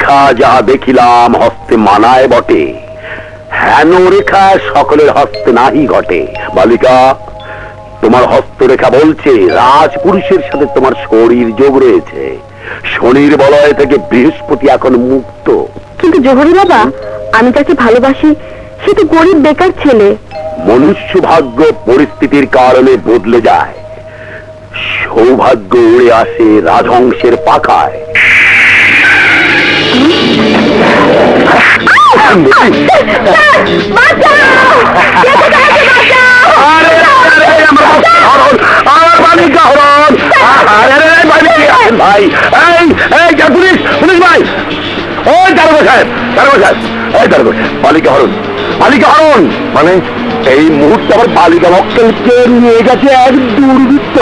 রেখা যাহা দেখিলাম হস্তে মানায় বটে, হেন রেখা সকলের হস্তে নাহি ঘটে। বালিকা, তোমার হস্তরেখা বলছে রাজপুরুষের সাথে তোমার শরীর যোগ রয়েছে। শনির বলয় থেকে বৃহস্পতি এখন মুক্ত। কিন্তু জোহরি বাবা, আমি তাকে ভালোবাসি, সে তো গরিব বেকার ছেলে। মনুষ্য ভাগ্য পরিস্থিতির কারণে বদলে যায়, সৌভাগ্য উড়ে আসে রাজহংসের পাখায়। ভাই পুলিশ পুলিশ ভাই, ওই দারোগা সাহেব, দারোগা সাহেব, ওই দারোগা সাহেব, বালিকা হরণ, বালিকা হরণ। মানে এই মুহূর্তে আবার বালিকা মক্কেলকে নিয়ে গেছে এক দুর্বৃত্ত।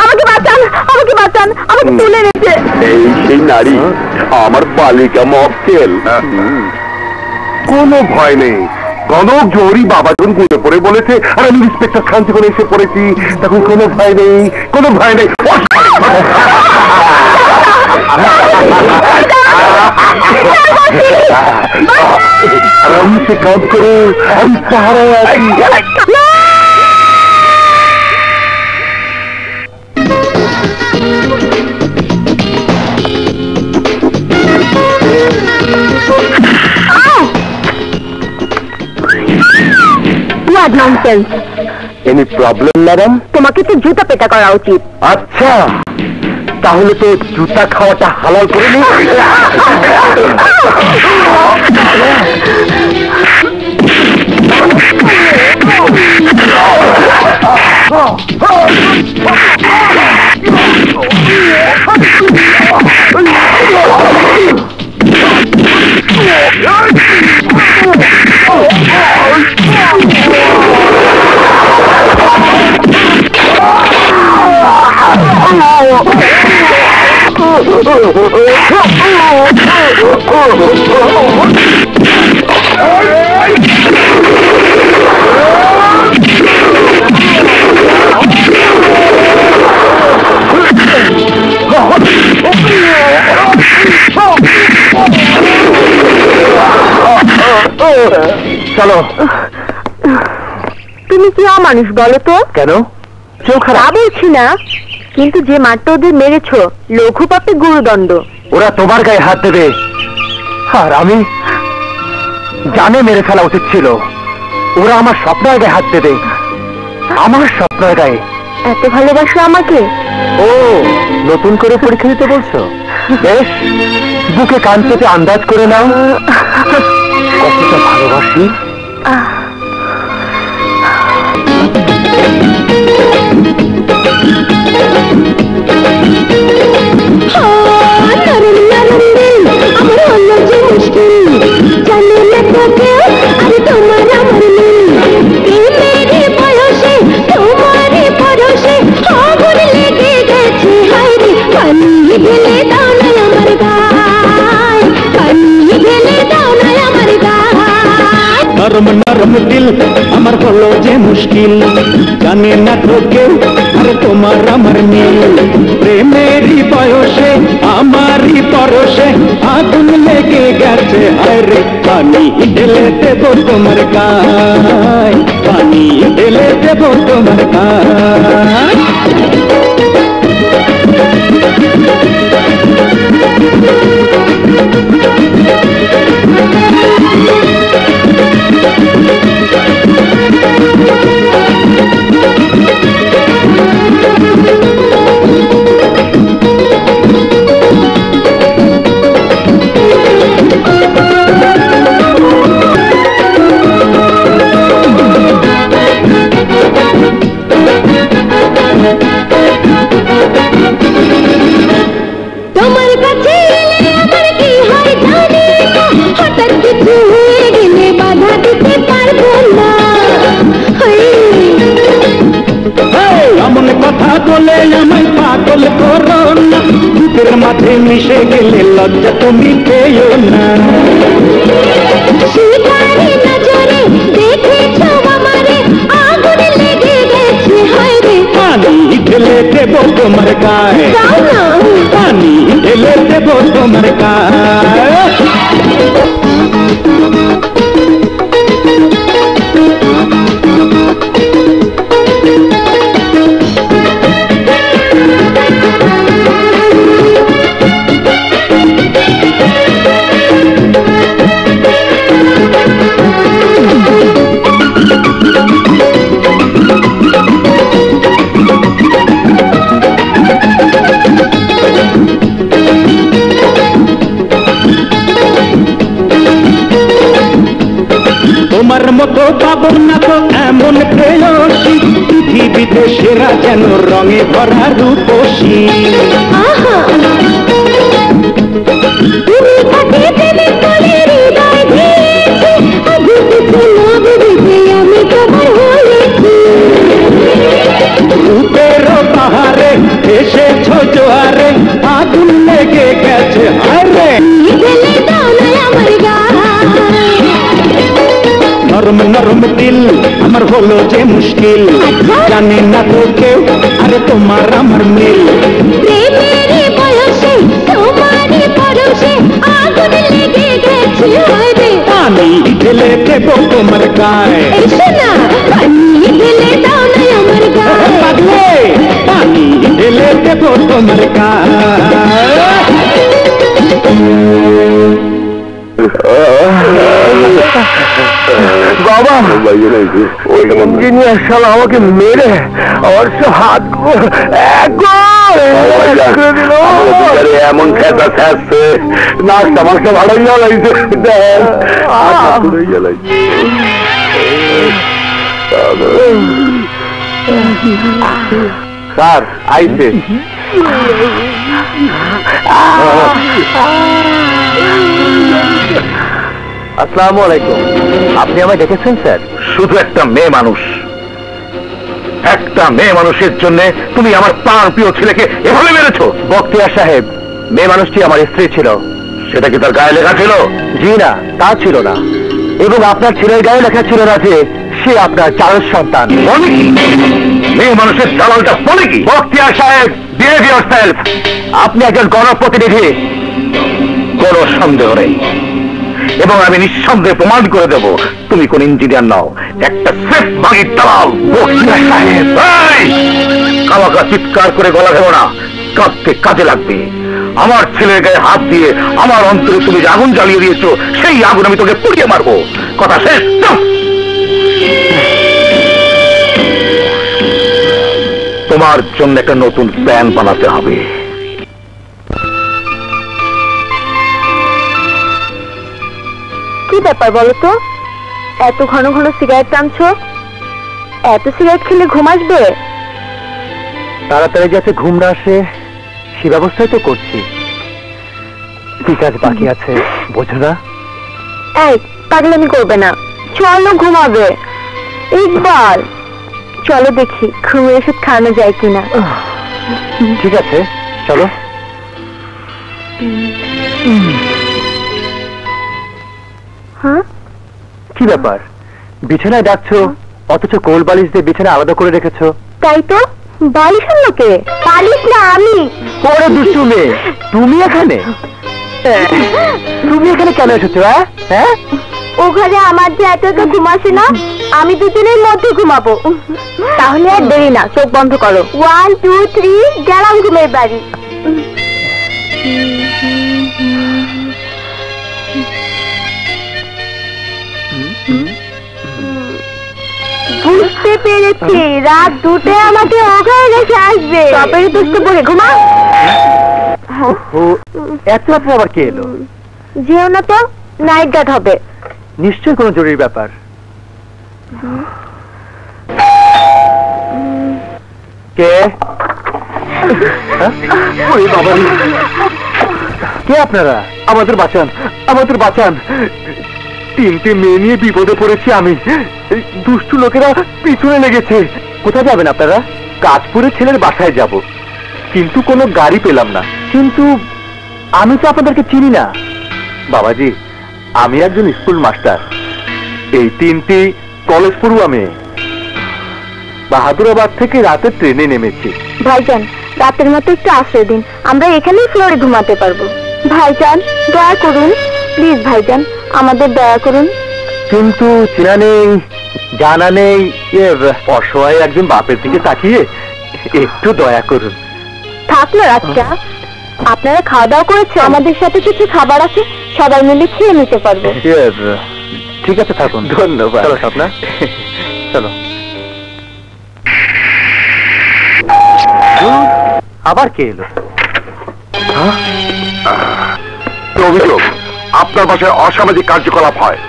আমাকে বাঁচান, আমাকে বাঁচান, আমাকে তুলে নিতে। এই সেই নারী আমার বালিকা মক্কেল। কোনো ভয় নেই, কনক জোহরি বাবা যখন ঘুরে পড়ে বলেছে আর আমি ইন্সপেক্টর খান যখন এসে পড়েছি, তখন কোনো ভয় নেই, কোনো ভয় নেই। আমি সে কাজ করে আমি পাহারায় আছি। Any problem, madam? তোমাকে তো জুতা পেটা করা উচিত। আচ্ছা, তাহলে তো জুতা খাওয়াটা হালাল করে নি। চলো। তুমি কি অমানুষ বলো তো? কেন? চোখ খারাপ বলছি না, কিন্তু যে মারটা ওদের মেরেছ লঘু পাপে গুরুদণ্ড। ওরা তোমার গায়ে হাত দেবে, আর আমি জানে মেরে ফেলা উচিত ছিল। ওরা আমার স্বপ্নের গায়ে হাত দেবে, আমার স্বপ্নের গায়ে। এত ভালোবাসো আমাকে? ও, নতুন করে পরীক্ষা দিতে বলছো? বেশ, বুকে কান পেতে আন্দাজ করে নাও কতটা ভালোবাসি। नरम नरम दिल আমার হলো যে মুশকিল, জানে না তো কেউ আর তোমার আমার মিল। প্রেমেরই বয়সে আমারই পরশে আগুন লেগে গেছে, আরে পানি ঢেলে দেবো তোমার গায়, পানি ঢেলে দেবো তোমার গায়। কথা বলে আমায় পাগল করো না, বুকের মাঝে মিশে গেলে লজ্জা তুমি পেও না। শিকারি নজরে দেখেছো আমারে, আগুন লেগে গেছে হায় রে। পানি ঢেলে দেব তোমার গায়ে, যাও না। পানি ঢেলে দেব তোমার গায়ে। তোমার মতো পাবো না তো এমন প্রেয়সী, পৃথিবীতে সেরা যেন রঙে ভরা রূপসী। আহা তুমি থাকে প্রেমে করে হৃদয় দিয়েছি, আগে কিছু না ভেবে আমি তোমার হয়েছি। রূপের পাহাড়ে এসেছ জোয়ারে, আগুন লেগে গেছে হারে। ঢেলে দাও না আমার গায়ে। নরম নরম দিল আমার হলো যে মুশকিল, জানে না তো কেউ আরে তোমার আমার মিল। প্রেমের বয়সে তোমারই পরশে আগুন লেগে গেছে হায় রে। পানি ঢেলে দেব তোমার গায়ে, এসো না, পানি ঢেলে দাও না আমার গায়ে। পাগলে পানি ঢেলে দেব তোমার গায়ে। বাবা, ওই ইঞ্জিনিয়ার শালা আমাকে মেরে আমার সব হাত এমন খেতা খেয়েছে, নাচটা মাছটা ভালোই জ্বালাইছে। স্যার আইছে। আসসালামু আলাইকুম। আপনি আমায় ডেকেছেন স্যার? শুধু একটা মেয়ে মানুষ, একটা মেয়ে মানুষের জন্য তুমি আমার প্রাণ প্রিয় ছেলেকে এভাবে মেরেছো? বক্তিয়ার সাহেব, মেয়ে মানুষটি আমার স্ত্রী ছিল। সেটা কি তার গায়ে লেখা ছিল? জি না, তা ছিল না। এবং আপনার ছেলের গায়ে লেখা ছিল না যে সে আপনার চারের সন্তান। মেয়ে মানুষের দালালটা বলে কি? বক্তিয়ার সাহেব, বিহেভ ইয়োরসেলফ। আপনি একজন গণপ্রতিনিধি, কোনো সন্দেহ নেই। এবং আমি নিঃসন্দেহে প্রমাণ করে দেব তুমি কোন ইঞ্জিনিয়ার নাও, একটা সেফ বাগির দালাল। বক্তিয়ার সাহেব, কামাকা চিৎকার করে গলা দেব না, কাঁদতে কাজে লাগবে। আমার ছেলের গায়ে হাত দিয়ে আমার অন্তরে তুমি যে আগুন জ্বালিয়ে দিয়েছো, সেই আগুন আমি তোকে পুড়িয়ে মারবো। কথা শেষ। তোমার জন্য একটা নতুন প্ল্যান বানাতে হবে। কি ব্যাপার বলো তো, এত ঘন ঘন সিগারেট টানছো? এত সিগারেট খেলে ঘুম আসবে? তাড়াতাড়ি যাতে ঘুম না আসে সে ব্যবস্থাই তো করছি। কি কাজ বাকি আছে বোঝো না? এই পাগলামি করবে না, চলো ঘুমাবে। ইকবাল, চলো দেখি ঘুমের ওষুধ খাওয়ানো যায় কিনা। ঠিক আছে চলো। হ্যাঁ, কি ব্যাপার, বিছানায় ডাকছো অথচ কোল বালিশ দিয়ে বিছানা আলাদা করে রেখেছো? তাই তো। বালিশ আনলো কে? বালিশ না আমি। ওরে দুষ্টু মেয়ে, তুমি এখানে? তুমি এখানে কেন এসেছো? হ্যাঁ, ও ঘরে আমার যে এত এত ঘুম আসে না, আমি দুদিনের মধ্যে ঘুমাবো। তাহলে আর দেরি না, চোখ বন্ধ করো। 1 2 3 গেলাম ঘুমের বাড়ি। বুঝতে পেরেছি, রাত 2টায় আমাকে ও ঘরে রেখে আসবে। তবে দুষ্ট বলে ঘুমা। এত রাত্রে আবার কে এলো? যেও না তো, নাইট গার্ড হবে। নিশ্চয়ই কোনো জরুরি ব্যাপার। কে? ওরে বাবা, কে আপনারা? আমাদের বাঁচান, আমাদের বাঁচান। 3টে মেয়ে নিয়ে বিপদে পড়েছি আমি। দুষ্টু লোকেরা পিছনে লেগেছে। কোথায় যাবেন আপনারা? কাজপুরের ছেলের বাসায় যাব, কিন্তু কোনো গাড়ি পেলাম না। কিন্তু আমি তো আপনাদেরকে চিনি না। বাবাজি, আমি একজন স্কুল মাস্টার। এই 3টি কলেজ পড়ুয়া মেয়ে। বাহাদুরাবাদ থেকে রাতে ট্রেনে নেমেছি। ভাইজান, রাতের মতো একটু আশ্রয় দিন, আমরা এখানেই ফ্লোরে ঘুমাতে পারবো। ভাইজান, দয়া করুন, প্লিজ ভাইজান, আমাদের দয়া করুন। কিন্তু চেনা নেই, জানা নেই, অসহায় একজন বাপের দিকে তাকিয়ে একটু দয়া করুন। থাকলো রাতটা, আপনারা খাওয়া দাওয়া করেছে? আমাদের সাথে কিছু খাবার আছে, সবাই মিলে খেয়ে নিতে পারবো। ঠিক আছে, থাকুন। ধন্যবাদ। চলো স্বপ্না, চলো। আবার কে এলো? অভিযোগ আপনার বাসায় অসামাজিক কার্যকলাপ হয়।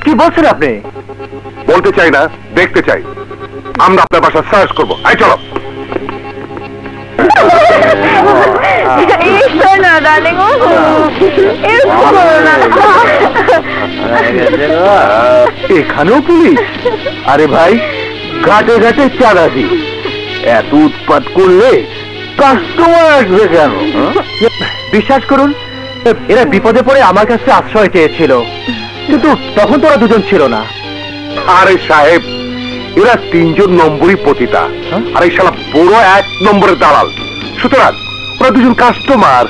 কি বলছেন আপনি? বলতে চাই না, দেখতে চাই। আমরা আপনার বাসা সার্চ করবো। এই চলো। এখানেও পুলিশ? আরে ভাই, ঘাটে ঘাটে চাঁদাদি, এত উৎপাত করলে কাস্টমার আসবে কেন? বিশ্বাস করুন, এরা বিপদে পড়ে আমার কাছে আশ্রয় চেয়েছিল, কিন্তু তখন তো ওরা দুজন ছিল না। আরে সাহেব, এরা 3জন নম্বরই পতিতা, আর এই শালা বড় 1 নম্বরের দালাল। সুতরাং ওরা 2জন কাস্টমার।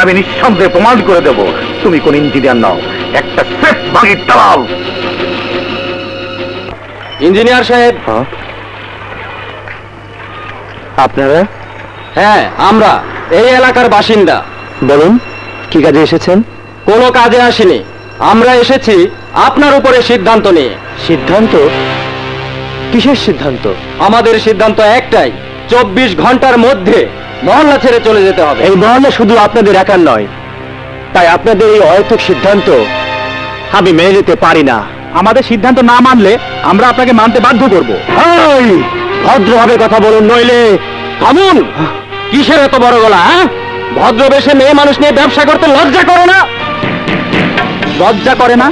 আমি নিঃসন্দেহে প্রমাণ করে দেব তুমি কোন ইঞ্জিনিয়ার নাও, একটা সেফ বাগির দালাল। ইঞ্জিনিয়ার সাহেব। আপনারা? হ্যাঁ, আমরা এই এলাকার বাসিন্দা। বলুন, কি কাজে এসেছেন? কোনো কাজে আসিনি, আমরা এসেছি আপনার উপরে সিদ্ধান্ত নিয়ে। সিদ্ধান্ত? কিসের সিদ্ধান্ত? আমাদের সিদ্ধান্ত একটাই, 24 ঘন্টার মধ্যে মহল্লা ছেড়ে চলে যেতে হবে। এই মহল্লা শুধু আপনাদের একার নয়, তাই আপনাদের এই অহেতুক সিদ্ধান্ত আমি মেনে নিতে পারি না। আমাদের সিদ্ধান্ত না মানলে আমরা আপনাকে মানতে বাধ্য করব। ভদ্রভাবে কথা বলুন, নইলে। থামুন, কিসের এত বড় গলা? ভদ্রবেশে মেয়ে মানুষ নিয়ে ব্যবসা করতে লজ্জা করে না? লজ্জা করে না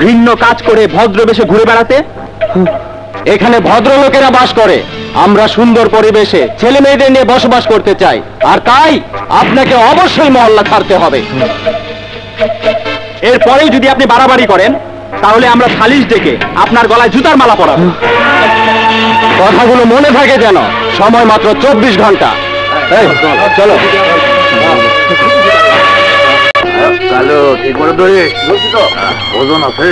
ঘৃণ্য কাজ করে ভদ্রবেশে ঘুরে বেড়াতে? এখানে ভদ্রলোকেরা বাস করে, আমরা সুন্দর পরিবেশে ছেলে মেয়েদের নিয়ে বসবাস করতে চাই, আর তাই আপনাকে অবশ্যই মহল্লা ছাড়তে হবে। এরপরেই যদি আপনি বাড়াবাড়ি করেন, তাহলে আমরা সালিশ ডেকে আপনার গলায় জুতার মালা পরাবো। কথাগুলো মনে থাকে যেন। সময় মাত্র 24 ঘন্টা। চলো। কালো ঠিক করে ধরিস, ওজন আছে?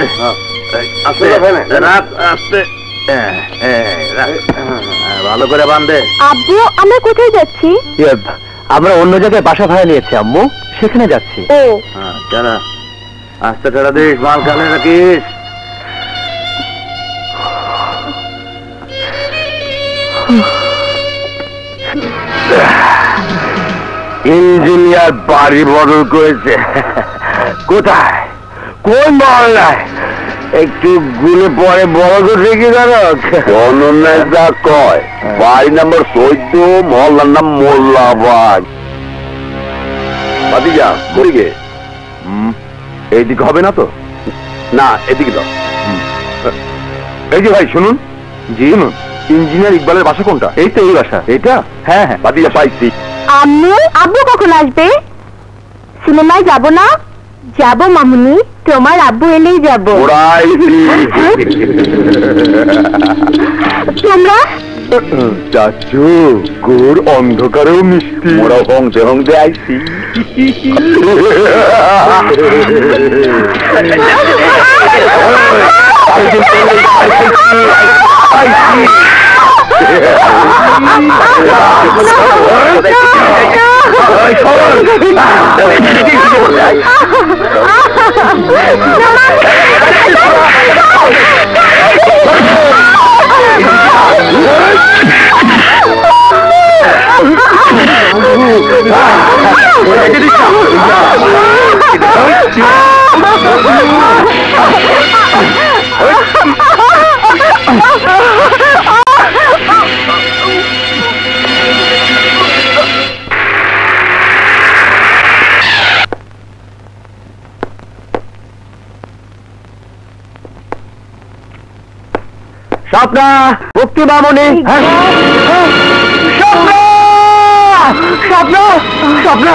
ভালো করে বাঁধে। আব্বু, আমরা কোথায় যাচ্ছি? আমরা অন্য জায়গায় বাসা ভাড়া নিয়েছি আম্মু, সেখানে যাচ্ছি। ও যারা আস্তে টেরা দিস, মাল কালে রাখিস। ইঞ্জিনিয়ার বাড়ি বদল করেছে। কোথায়? কোন মহল্লায়? একটু গুলে পরে বড় করে কি জানো? অনন্যায় যা কয়, বাড়ি নাম্বার 14, মহল্লার নাম মোল্লাবাগ। বাদিজা বলিগে এইদিকে হবে না তো? না, এদিকে দাও। এই যে ভাই শুনুন। জি শুনুন, ইঞ্জিনিয়ার ইকবালের বাসা কোনটা? এই তো এই বাসা। এইটা? হ্যাঁ হ্যাঁ, বাদিজা পাইছি। আম্মু, আব্বু কখন আসবে? সিনেমায় যাব না? যাব মামুনি, তোমার আব্বু এলেই যাব। তোমরা? চাচু, গোর অন্ধকারেও মিষ্টি। মোরা হংতে হংতে আইছি। স্বপ্না, মুক্তি মামনি। স্বপ্না! স্বপ্ন স্বপ্ন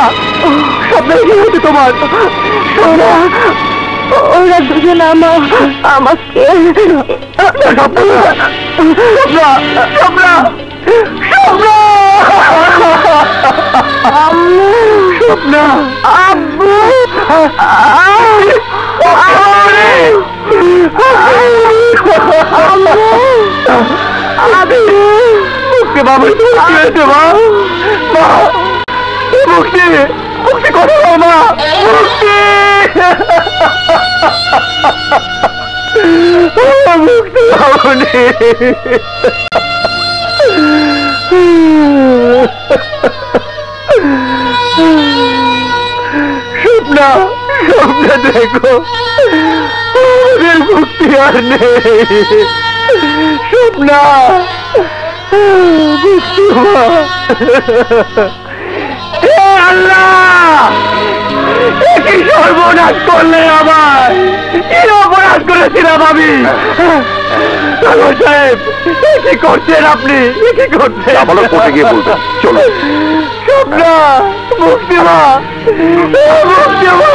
স্বপ্ন কি হয়েছে তোমার? ওরা দুজন আমাকে স্বপ্ন স্বপ্ন স্বপ্ন স্বপ্ন আব্বু মুক্তি বাবু কি হয়েছে মা? মা মুক্তি মুক্তি কথা বল মা। মুক্তি মুক্তি বাবুনি স্বপ্না স্বপ্না দেখো আমাদের মুক্তি আর নেই। স্বপ্না মুক্তি মা। হে আল্লাহ কি সর্বনাশ করলে আমার, কি অপরাধ করেছিলাম আমি? সাহেব কি করছেন আপনি? কি করছেন? বলো কোর্টে গিয়ে বলবেন। চলো স্বপ্না মুক্তি মা মুক্তি মা।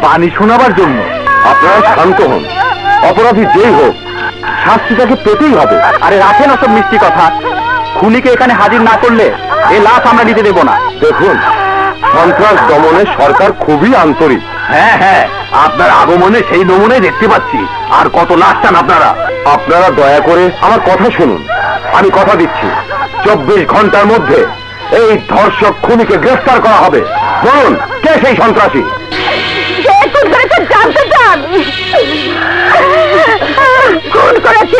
বাণী শোনাবার জন্য আপনারা শান্ত হন। অপরাধী যেই হোক শাস্তি তাকে পেতেই হবে। আরে রাখেন ওসব মিষ্টি কথা, খুনিকে এখানে হাজির না করলে এই লাশ আমরা নিতে দেব না। দেখুন সন্ত্রাস দমনে সরকার খুবই আন্তরিক। হ্যাঁ হ্যাঁ আপনার আগমনে সেই নমুনাই দেখতে পাচ্ছি। আর কত লাশ চান আপনারা? আপনারা দয়া করে আমার কথা শুনুন। আমি কথা দিচ্ছি 24 ঘন্টার মধ্যে এই ধর্ষক খুনিকে গ্রেফতার করা হবে। বলুন কে সেই সন্ত্রাসী? জানতে চান খুন করেছে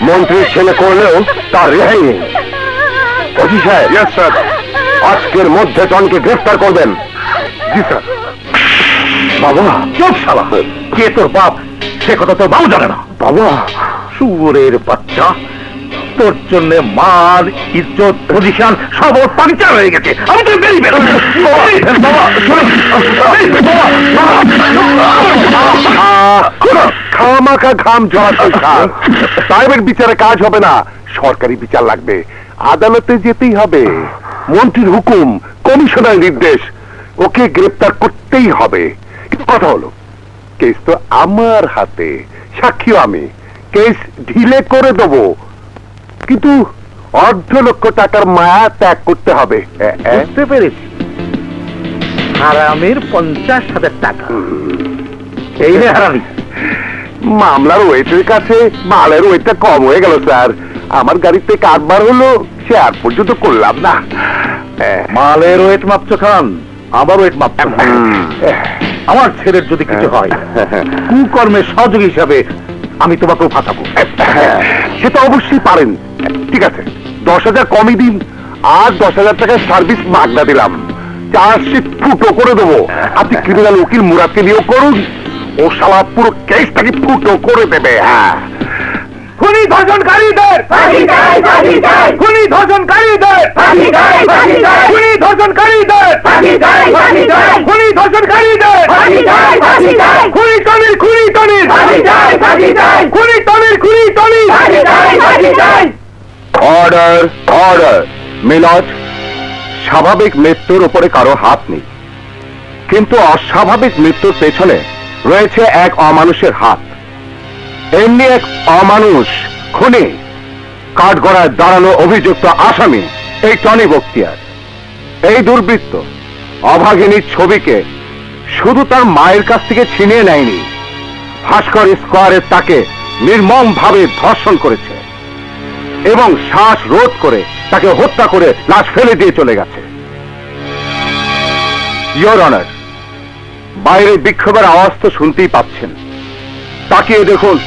মন্ত্রীর ছেলে করলেও তার রেহাই নেই। ওসি সাহেব, ইয়েস স্যার, আজকের মধ্যে টনকে গ্রেফতার করবেন। জি স্যার। বাবা চুপ শালা, কে তোর বাপ সে কথা তো বাবু জানে না। বাবা শুয়োরের বাচ্চা, তোর জন্য মান ইজ্জত পজিশন সব ওর পাংচার হয়ে গেছে। আমি তো বেরিয়ে খামাখা ঘাম জড়াতে সাহেবের বিচারে কাজ হবে না, সরকারি বিচার লাগবে। আদালতে যেতেই হবে। মন্ত্রীর হুকুম, কমিশনার নির্দেশ, ওকে গ্রেপ্তার করতেই হবে। কিন্তু কথা হলো কেস তো আমার হাতে, সাক্ষীও আমি, কেস ঢিলে করে দেবো। কিন্তু 2,00,000 টাকার মায়া ত্যাগ করতে হবে। বুঝতে পেরেছি, হারামের 50,000 টাকা। এই রে হারামি, মামলার ওয়েটের কাছে মালের ওয়েটটা কম হয়ে গেল স্যার। আমার গাড়িতে কারবার হলো, সে আর পর্যন্ত করলাম না। মালের ওয়েট মাপছো খান, আবার ওয়েট মাপছো না। আমার ছেলের যদি কিছু হয়, কুকর্মের সহযোগী হিসাবে আমি তোমাকেও ফাঁসাবো। সে তো অবশ্যই পারেন। ঠিক আছে, 10,000 কমই দিন, আর 10,000 টাকার সার্ভিস মাগনা দিলাম। চার্জশিট ফুটো করে দেবো। আপনি ক্রিমিনাল উকিল মুরাদকে নিয়োগ করুন, ও শালা পুরো কেসটাকে ফুটো করে দেবে। হ্যাঁ, খুনি ধর্ষণকারীদের খুনি ধর্ষণকারীদের খুনি ধর্ষণকারীদের খুনি ধর্ষণকারীদের খুনি টনির খুনি টনির খুনি টনির খুনি টনির। Order order. মিলজ, স্বাভাবিক মৃত্যুর উপরে কারো হাত নেই, কিন্তু অস্বাভাবিক মৃত্যুর পেছনে রয়েছে এক অমানুষের হাত। এমনি এক অমানুষ খুনি, কাঠগড়ায় দাঁড়ানো অভিযুক্ত আসামি এই টনি বখতিয়ার। এই দুর্বৃত্ত অভাগিনীর ছবিকে শুধু তার মায়ের কাছ থেকে ছিনিয়ে নেয়নি, ভাস্কর স্কোয়ারে তাকে নির্মমভাবে ধর্ষণ করেছে এবং শ্বাস রোধ করে তাকে হত্যা করে লাশ ফেলে দিয়ে চলে গেছে। ইয়োর অনার, বাইরে বিক্ষোভের আওয়াজ তো শুনতেই পাচ্ছেন। তাকিয়ে দেখুন,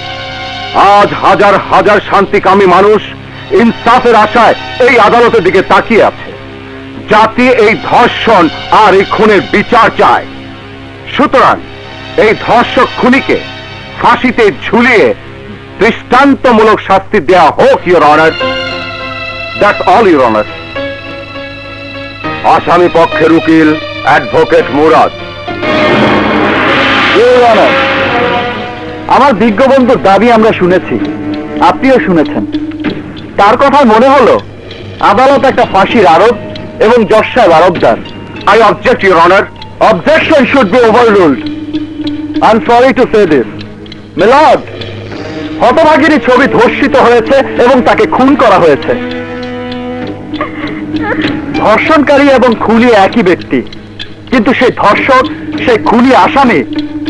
আজ হাজার হাজার শান্তিকামী মানুষ ইনসাফের আশায় এই আদালতের দিকে তাকিয়ে আছে। জাতি এই ধর্ষণ আর এই খুনের বিচার চায়। সুতরাং এই ধর্ষক খুনিকে ফাঁসিতে ঝুলিয়ে দৃষ্টান্তমূলক শাস্তি দেওয়া হোক, your honour. That's all, your honour. আসামি পক্ষের উকিল অ্যাডভোকেট মুরাদ। ইয়োর অনার, আমার বিজ্ঞ বন্ধুর দাবি আমরা শুনেছি, আপনিও শুনেছেন। তার কথায় মনে হলো আদালত একটা ফাঁসির আরোপ এবং জজ সাহেব আরোপদার। I object, Your Honor. Objection should be overruled. I'm sorry to say this. মিলাদ, হতভাগিনী ছবি ধর্ষিত হয়েছে এবং তাকে খুন করা হয়েছে। ধর্ষণকারী এবং খুনি একই ব্যক্তি, কিন্তু সেই ধর্ষক, সেই খুনি আসামি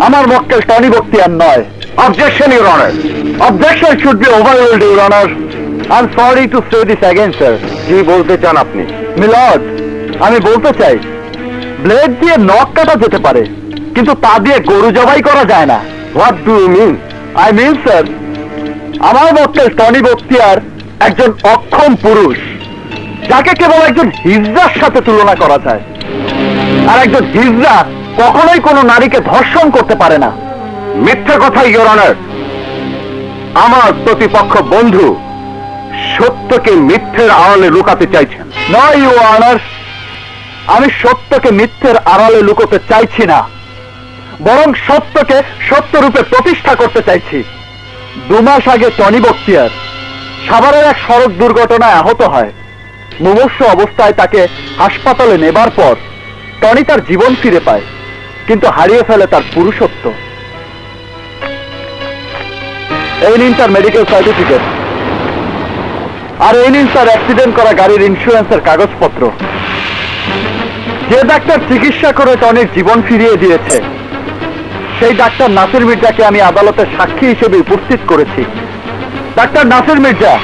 আমার মক্কেল টনি বখতিয়ার নয়। Objection, Your Honor. Objection should be overruled, Your Honor. I'm sorry to say this again, sir. কি বলতে চান আপনি? মিলাদ, আমি বলতে চাই, ব্লেড দিয়ে নখ কাটা যেতে পারে, কিন্তু তা দিয়ে গরু জবাই করা যায় না। What do you mean? I mean sir, আমার মক্কেল টনি বখতিয়ার একজন অক্ষম পুরুষ, যাকে কেবল একজন হিজড়ার সাথে তুলনা করা যায়। আর একজন হিজড়া কখনোই কোনো নারীকে ধর্ষণ করতে পারে না। মিথ্যা কথা, Your Honor. আমার প্রতিপক্ষ বন্ধু সত্যকে মিথ্যের আড়ালে লুকাতে চাইছেন। নয়, ইউ অনার, আমি সত্যকে মিথ্যের আড়ালে লুকোতে চাইছি না, বরং সত্যকে সত্যরূপে প্রতিষ্ঠা করতে চাইছি। 2 মাস আগে টনি বখতিয়ার সাভারের এক সড়ক দুর্ঘটনায় আহত হয়। মুমূর্ষু অবস্থায় তাকে হাসপাতালে নেবার পর টনি তার জীবন ফিরে পায়, কিন্তু হারিয়ে ফেলে তার পুরুষত্ব। এই নিন তার মেডিকেল সার্টিফিকেট, আর এই নিন তার অ্যাক্সিডেন্ট করা গাড়ির ইন্স্যুরেন্সের কাগজপত্র। যে ডাক্তার চিকিৎসা করে টনির জীবন ফিরিয়ে দিয়েছে, সেই ডাক্তার নাসির মির্জাকে আমি আদালতের সাক্ষী হিসেবে উপস্থিত করেছি। ডাক্তার নাসির মির্জা।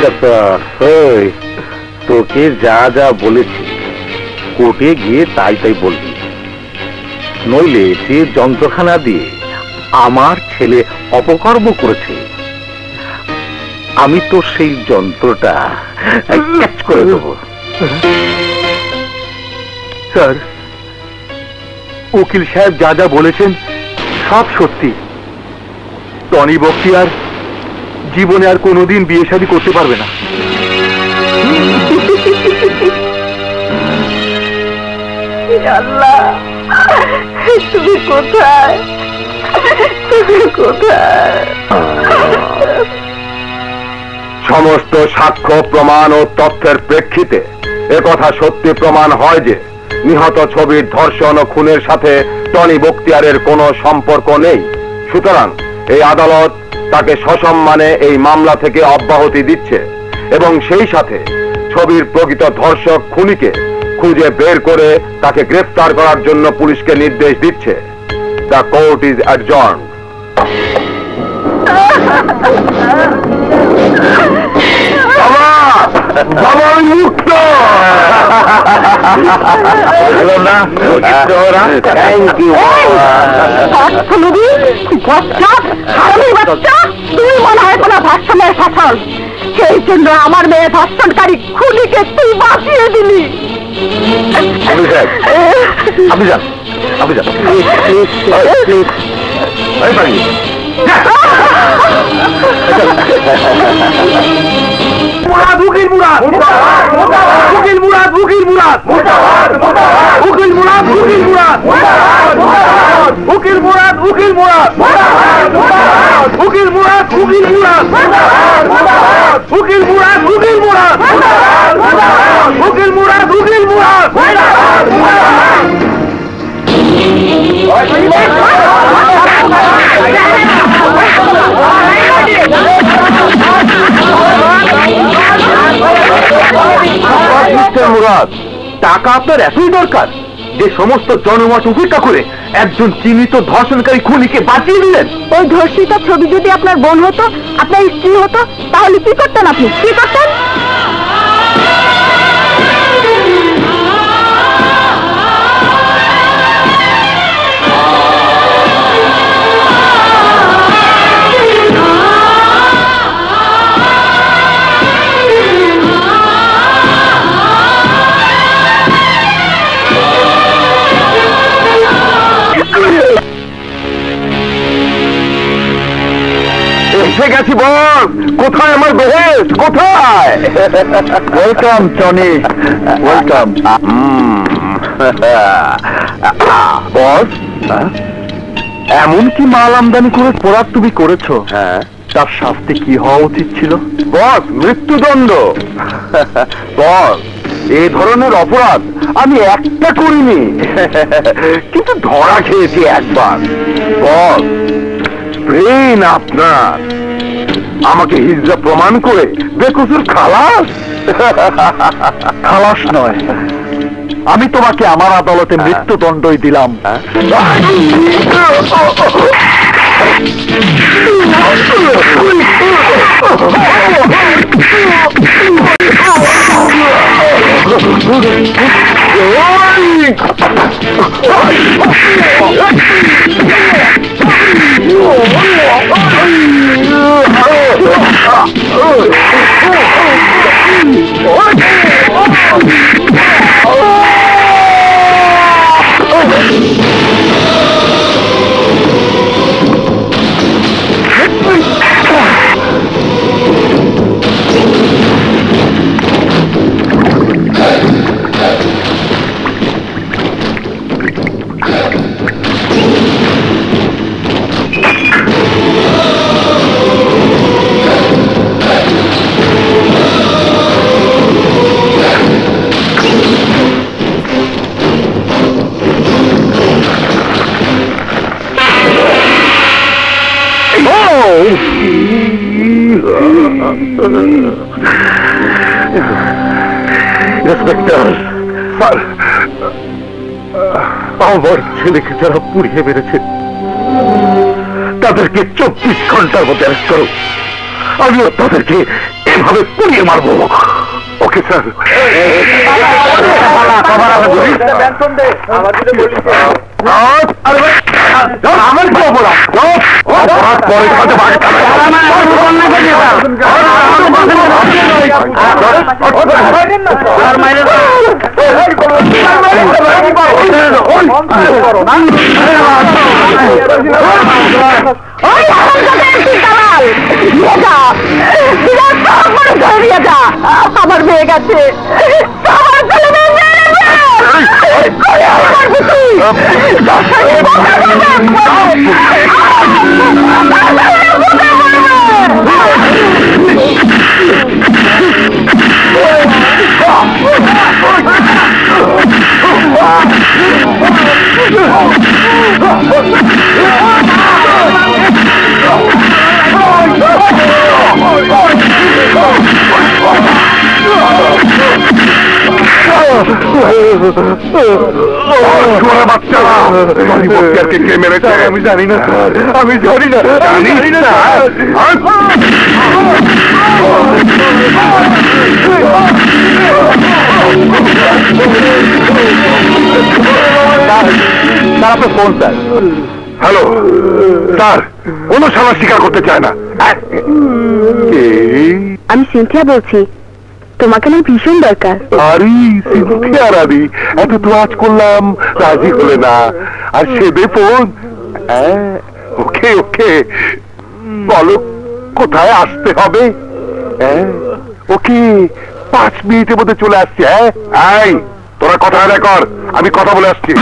ডাক্তার, তোকে যা যা বলেছি কোর্টে গিয়ে তাই তাই বলবি, নইলে যে যন্ত্রখানা দিয়ে আমার ছেলে অপকর্ম করেছে, আমি তো সেই যন্ত্রটা ক্যাচ করে দেবো। স্যার, উকিল সাহেব যা যা বলেছেন সব সত্যি। টনি বখতিয়ার জীবনে আর কোনোদিন বিয়ে শাদী করতে পারবে না। আল্লাহ, তুমি কোথায়? তুমি কোথায়? সমস্ত সাক্ষ্য প্রমাণ ও তথ্যের প্রেক্ষিতে একথা সত্যি প্রমাণ হয় যে নিহত ছবির ধর্ষণ ও খুনের সাথে টনি বখতিয়ারের কোনো সম্পর্ক নেই। সুতরাং এই আদালত তাকে সসম্মানে এই মামলা থেকে অব্যাহতি দিচ্ছে এবং সেই সাথে ছবির প্রকৃত ধর্ষক খুনিকে খুঁজে বের করে তাকে গ্রেফতার করার জন্য পুলিশকে নির্দেশ দিচ্ছে। The court is adjourned. বাবা মুক্ত। Thank you. তুই মনে হয় কোনো ধর্ষণের ফসল, সেই জন্য আমার মেয়ে ধর্ষণকারী খুনিকে তুই বাঁচিয়ে দিলি। আপনি যান, আপনি যান। মুরাদ উকিল মুরাদ, উকিল মুরাদ, উকিল মুরাদ, উকিল মুরাদ, উকিল মুরাদ, উকিল মুরাদ, উকিল মুরাদ, উকিল মুরাদ, উকিল মুরাদ, উকিল মুরাদ, উকিল মুরাদ, উকিল মুরাদ, উকিল মুরাদ। মুরাদ, টাকা আপনার এতই দরকার যে সমস্ত জনমত উপেক্ষা করে একজন চিহ্নিত ধর্ষণকারী খুনিকে বাঁচিয়ে দিলেন। ওই ধর্ষিত ছবি যদি আপনার বোন হতো, আপনার স্ত্রী হতো, তাহলে কি করতেন আপনি? কি করতেন? এসে গেছি বস। কোথায় আমার বেহেস্ট, কোথায়? Welcome Tony, welcome. বস, এমন কি মাল আমদানি করে অপরাধ তুমি করেছো? হ্যাঁ। তার শাস্তি কি হওয়া উচিত ছিল? বস, মৃত্যুদণ্ড। বস, এই ধরনের অপরাধ আমি একটা করিনি, কিন্তু ধরা খেয়েছি একবার। বস, ব্রেন আপনার আমাকে হিজড়া প্রমাণ করে বেকসুর খালাস। খালাস নয়, আমি তোমাকে আমার আদালতে মৃত্যুদণ্ডই দিলাম। ইন্সপেক্টর স্যার, আমার ছেলেকে যারা পুড়িয়ে মেরেছে তাদেরকে 24 ঘন্টার মধ্যে অ্যারেস্ট করো। আমিও তাদেরকে এভাবে পুড়িয়ে মারবো। Okay sir. আমার কি অপরাধ? পরে আমার মেয়ে গেছে। বাচ্চারা, টনি বক্তিয়ারকে কে মেরেছে? আমি জানি না স্যার, আমি জানি না, জানি না স্যার। আপনার ফোন স্যার। হ্যালো স্যার, কোনো শালা স্বীকার করতে চায় না। আমি সিনথিয়া বলছি, তোমাকে না ভীষণ দরকার। আরে সিনথিয়া রানী, এত তো আজ করলাম, রাজি হলে না, আর সেবে ফোন। ওকে ওকে, বলো কোথায় আসতে হবে? ওকে, 5 মিনিটের মধ্যে চলে আসছি। এই তোরা কথা আদায় কর, আমি কথা বলে আসছি।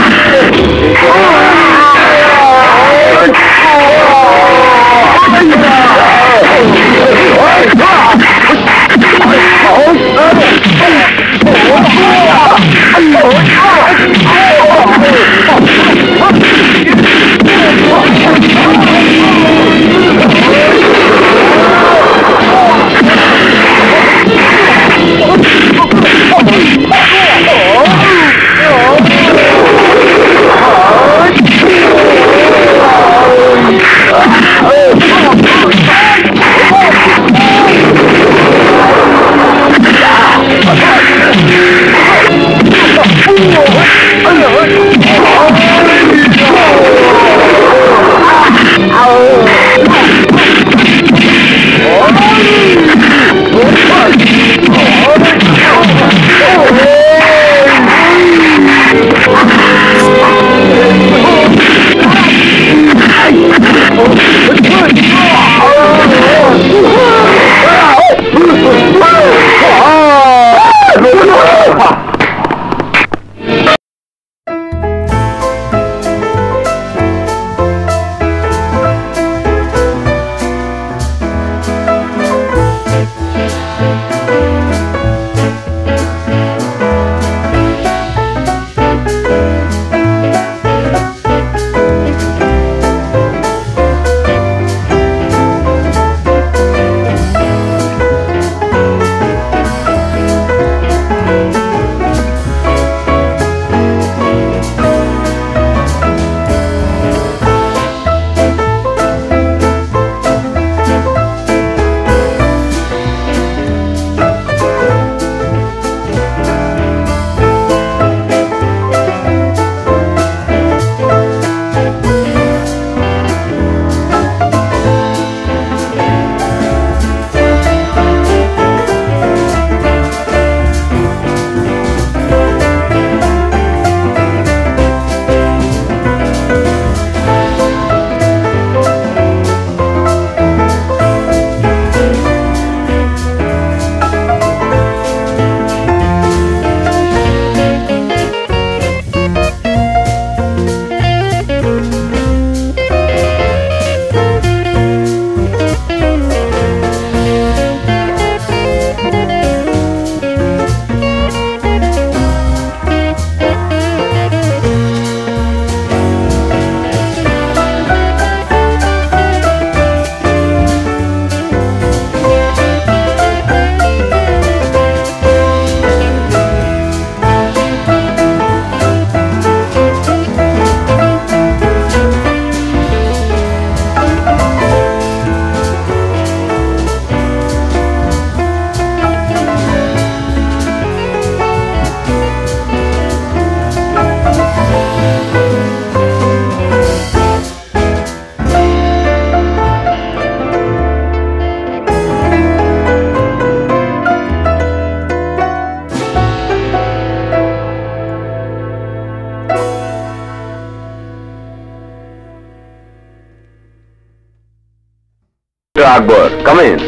আকবর, come in.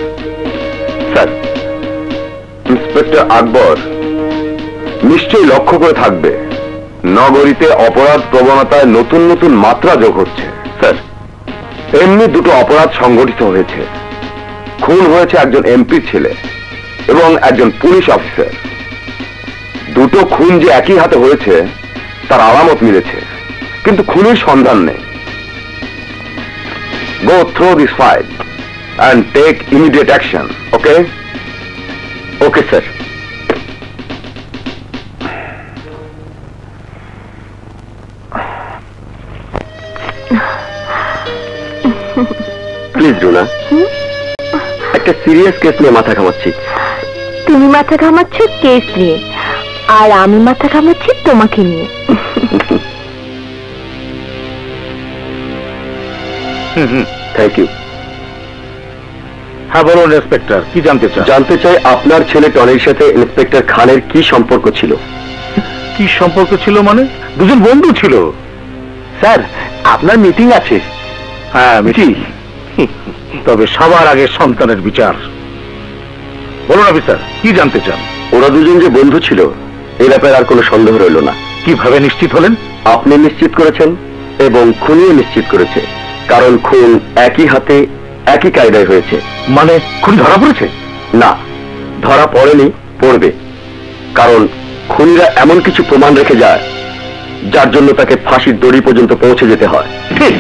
স্যার, ইন্সপেক্টর আকবর নিশ্চয়ই লক্ষ্য করে থাকবে, নগরীতে অপরাধ প্রবণতায় নতুন নতুন মাত্রা যোগ হচ্ছে। স্যার, এমনি দুটো অপরাধ সংঘটিত হয়েছে। খুন হয়েছে একজন এমপির ছেলে এবং একজন পুলিশ অফিসার। দুটো খুন যে একই হাতে হয়েছে তার আলামত মিলেছে, কিন্তু খুনির সন্ধান নেই। Go through this file and take immediate action, okay? Okay, sir. Please Runa, একটা সিরিয়াস কেস নিয়ে মাথা ঘামাচ্ছি। তুমি মাথা ঘামাচ্ছ কেস নিয়ে, আর আমি মাথা ঘামাচ্ছি তোমাকে নিয়ে। Thank you. হ্যাঁ বলুন ইন্সপেক্টর, কি জানতে চান? জানতে চাই আপনার ছেলে টনির সাথে ইন্সপেক্টর খানের কি সম্পর্ক ছিল? কি সম্পর্ক ছিল মানে? দুজন বন্ধু ছিল। স্যার, আপনার মিটিং আছে। হ্যাঁ মিটিং, তবে সবার আগে সন্তানের বিচার। বলুন অফিসার, কি জানতে চান? ওরা দুজন যে বন্ধু ছিল এ ব্যাপারে আর কোনো সন্দেহ রইল না। কিভাবে নিশ্চিত হলেন? আপনি নিশ্চিত করেছেন এবং খুনিও নিশ্চিত করেছে, কারণ খুন একই হাতে একই কায়দায় হয়েছে। মানে খুন ধরা পড়েছে? না, ধরা পড়েনি, পড়বে। কারণ খুনিরা এমন কিছু প্রমাণ রেখে যায় যার জন্য তাকে ফাঁসির দড়ি পর্যন্ত পৌঁছে যেতে হয়। ঠিক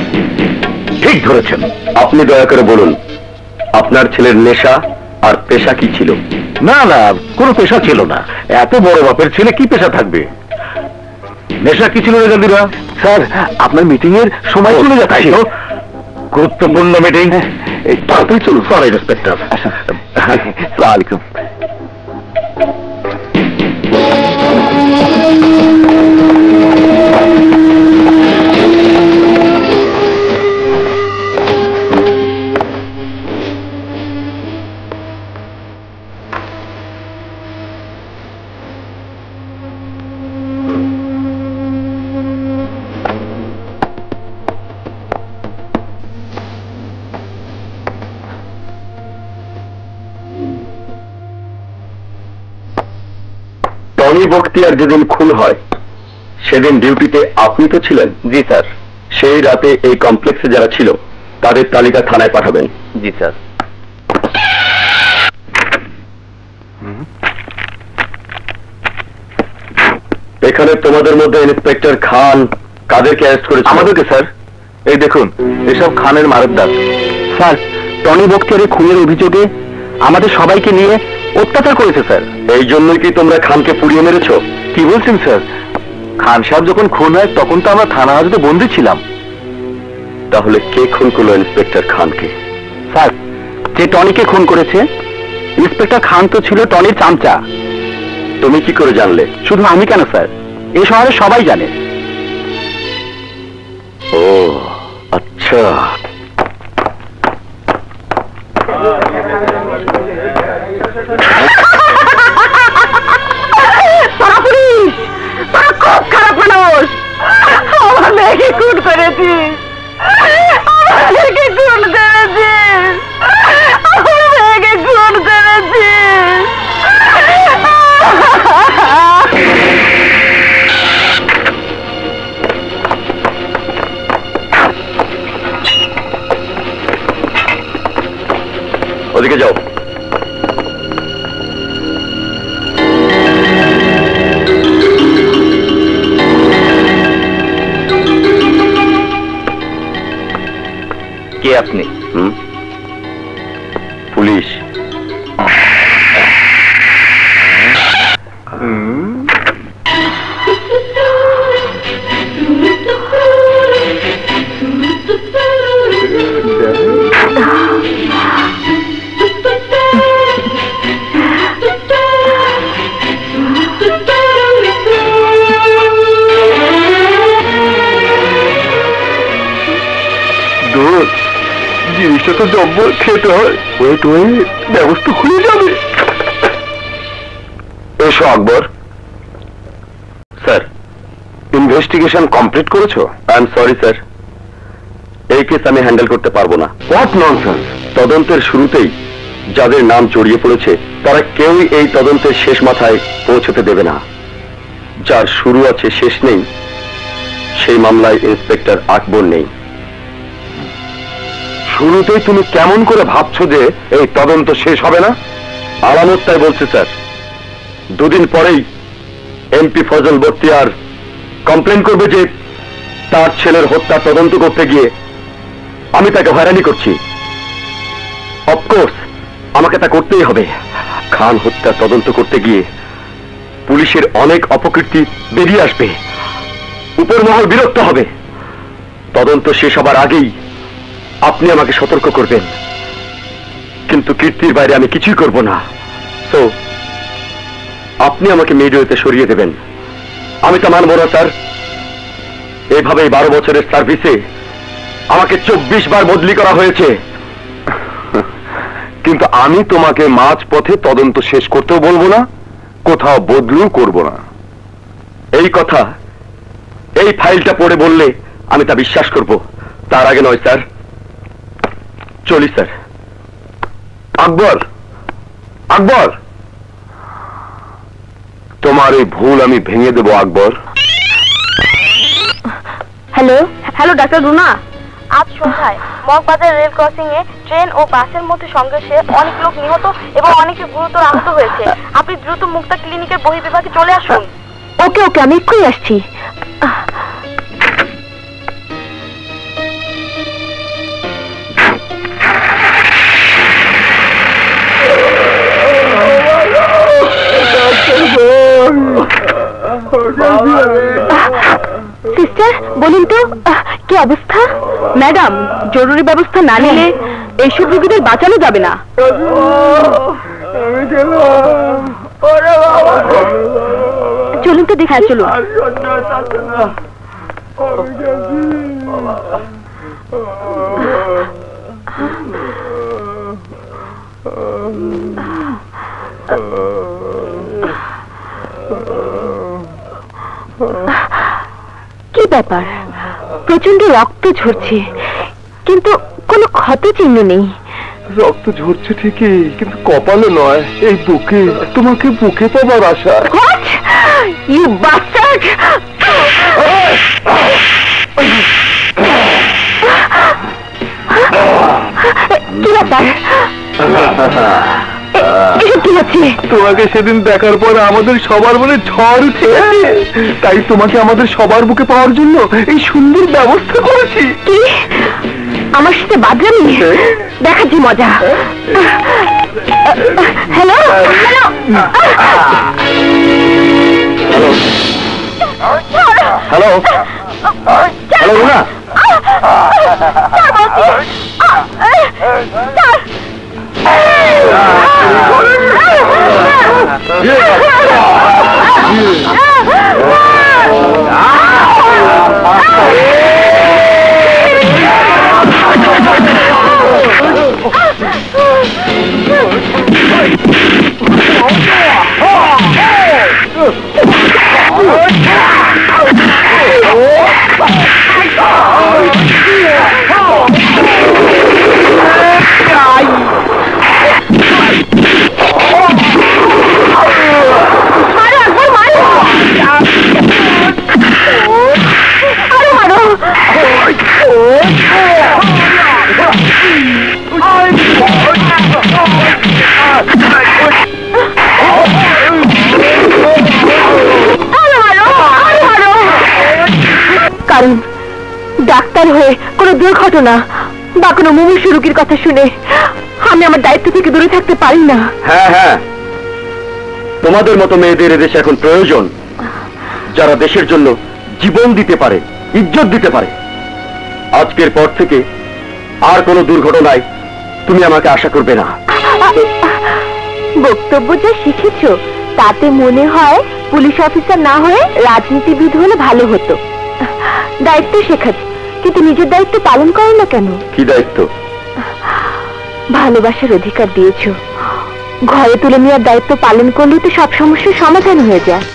ঠিক ধরেছেন। আপনি দয়া করে বলুন, আপনার ছেলের নেশা আর পেশা কি ছিল? না না, কোনো পেশা ছিল না। এত বড় বাপের ছেলে কি পেশা থাকবে? নেশা কি ছিল রেজাদিরা? স্যার, আপনার মিটিং এর সময় চলে যাচ্ছে। গুরুত্বপূর্ণ মিটিং, তাড়াতাড়ি চলুন। Sorry inspector. আসসালামু আলাইকুম। টনি বখতিয়ার যেদিন খুন হয় সেদিন ডিউটিতে আপনি তো ছিলেন? জি স্যার। সেই রাতে এই কমপ্লেক্সে যারা ছিল তাদের তালিকা থানায় পাঠাবেন। জি স্যার। এখানে তোমাদের মধ্যে ইন্সপেক্টর খান কাদেরকে অ্যারেস্ট করেছে? আমাদেরকে স্যার। এই দেখুন, এসব খানের মারদার। স্যার, টনি বখতিয়ারের খুনের অভিযোগে আমাদের সবাইকে নিয়ে অত্যাচার করেছে স্যার। এই জন্যই কি তোমরা খানকে পুড়িয়ে মেরেছ? কি বলছেন স্যার? খান সাহেব যখন খুন হয় তখন তো আমরা থানা হাজতে বন্দী ছিলাম। তাহলে কে খুন করলো ইন্সপেক্টর খানকে? স্যার, যে টনিকে খুন করেছে ইন্সপেক্টর খান তো ছিল টনির চামচা। তুমি কি করে জানলে? শুধু আমি কেন স্যার, এই শহরে সবাই জানে। ও আচ্ছা। খুব খারাপ মানুষ। আমার মেয়েকে খুন করেছিস, আমার মেয়েকে খুন করেছিস, আমার মেয়েকে খুন করেছিস। ওদিকে যাও। কে আপনি? পুলিশ। জিনিসটা তো জব্বর খেতে হয়। ওয়েট ওয়েট, ব্যবস্থা খুলে যাবে। এসো আকবর। স্যার, ইনভেস্টিগেশন কমপ্লিট করেছো? আই এম সরি স্যার, এই কেস আমি হ্যান্ডেল করতে পারবো না। What nonsense! তদন্তের শুরুতেই যাদের নাম জড়িয়ে পড়েছে তারা কেউই এই তদন্তের শেষ মাথায় পৌঁছতে দেবে না। যার শুরু আছে শেষ নেই, সেই মামলায় ইন্সপেক্টর আকবর নেই। শুরুতেই তুমি কেমন করে ভাবছো যে এই তদন্ত শেষ হবে না? আলামত তাই বলছে স্যার। দুদিন পরেই এমপি ফজল বখতিয়ার কমপ্লেন করবে যে তার ছেলের হত্যা তদন্ত করতে গিয়ে আমি তাকে হয়রানি করছি। অফকোর্স আমাকে তা করতেই হবে। খান হত্যা তদন্ত করতে গিয়ে পুলিশের অনেক অপকীর্তি বেরিয়ে আসবে, উপর মহল বিরক্ত হবে। তদন্ত শেষ হবার আগেই আপনি আমাকে সতর্ক করবেন, কিন্তু কীর্তির বাইরে আমি কিছুই করব না। তো আপনি আমাকে মিডিয়াতে সরিয়ে দেবেন। আমি তা মানব না স্যার। এভাবে 12 বছরের সার্ভিসে আমাকে 24 বার বদলি করা হয়েছে। কিন্তু আমি তোমাকে মাঝ পথে তদন্ত শেষ করতেও বলবো না, কোথাও বদলিও করব না। এই কথা এই ফাইলটা পড়ে বললে আমি তা বিশ্বাস করব, তার আগে নয় স্যার। চলি স্যার। আকবর, আকবর, তোমার এই ভুল আমি ভেঙে দেব Akbar. Hello hello, doctor Runa. আজ সন্ধ্যায় মগবাজার রেল ক্রসিং এ ট্রেন ও বাসের মধ্যে সংঘর্ষে অনেক লোক নিহত এবং অনেকে গুরুতর আহত হয়েছে। আপনি দ্রুত মুক্তা ক্লিনিকের বহির্বিভাগে চলে আসুন। ওকে ওকে, আমি এক্ষুনি আসছি। সিস্টার, বলুন তো কি অবস্থা? ম্যাডাম, জরুরি ব্যবস্থা না নিলে এইসব রোগীদের বাঁচানো যাবে না। চলুন তো দেখা, চলুন। কি ব্যাপার? প্রচন্ড রক্ত ঝরছে, কিন্তু কোনো ক্ষত চিহ্ন নেই। রক্ত ঝরছে ঠিকই, কিন্তু কপালে নয়, এই বুকে। তোমাকে বুকে পাবার আশা। You bastard! কি ব্যাপার? কি হচ্ছে? তোমাকে সেদিন দেখার পর আমাদের সবার মনে ঝড় উঠে, তাই তোমাকে আমাদের সবার বুকে পাওয়ার জন্য এই সুন্দর ব্যবস্থা করেছি। কি আমার সাথে বাদরামি? দেখাচ্ছি মজা। Hello hello hello hello Runa, কারণ ডাক্তার হয়ে কোনো দুর্ঘটনা বা কোনো মুমূর্ষু রোগীর কথা শুনে আমি আমার দায়িত্ব থেকে দূরে থাকতে পারি না। হ্যাঁ হ্যাঁ, তোমাদের মতো মেয়েদের এদেশে এখন প্রয়োজন, যারা দেশের জন্য জীবন দিতে পারে, ইজ্জত দিতে পারে। আজকের পর থেকে আর কোনো দুর্ঘটনায় তুমি আমাকে আশা করবে না। বক্তব্য যা শিখেছ তাতে মনে হয় পুলিশ অফিসার না হয়ে রাজনীতিবিদ হলে ভালো হতো। দায়িত্ব শেখাচ্ছ, কিন্তু নিজের দায়িত্ব পালন করো না কেন? কি দায়িত্ব? ভালোবাসার অধিকার দিয়েছ, ঘরে তুলে নেওয়ার দায়িত্ব পালন করলে তো সব সমস্যার সমাধান হয়ে যায়।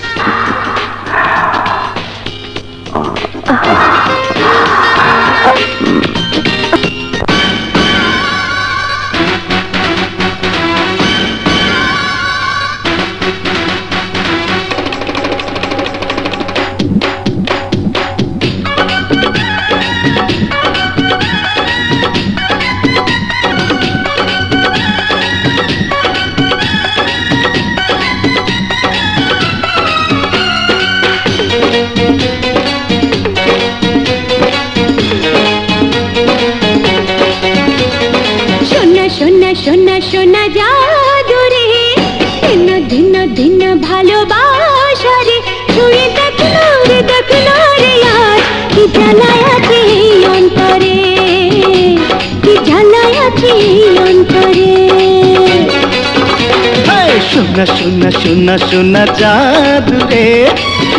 সোনা সোনা সোনা সোনা জাদু রে,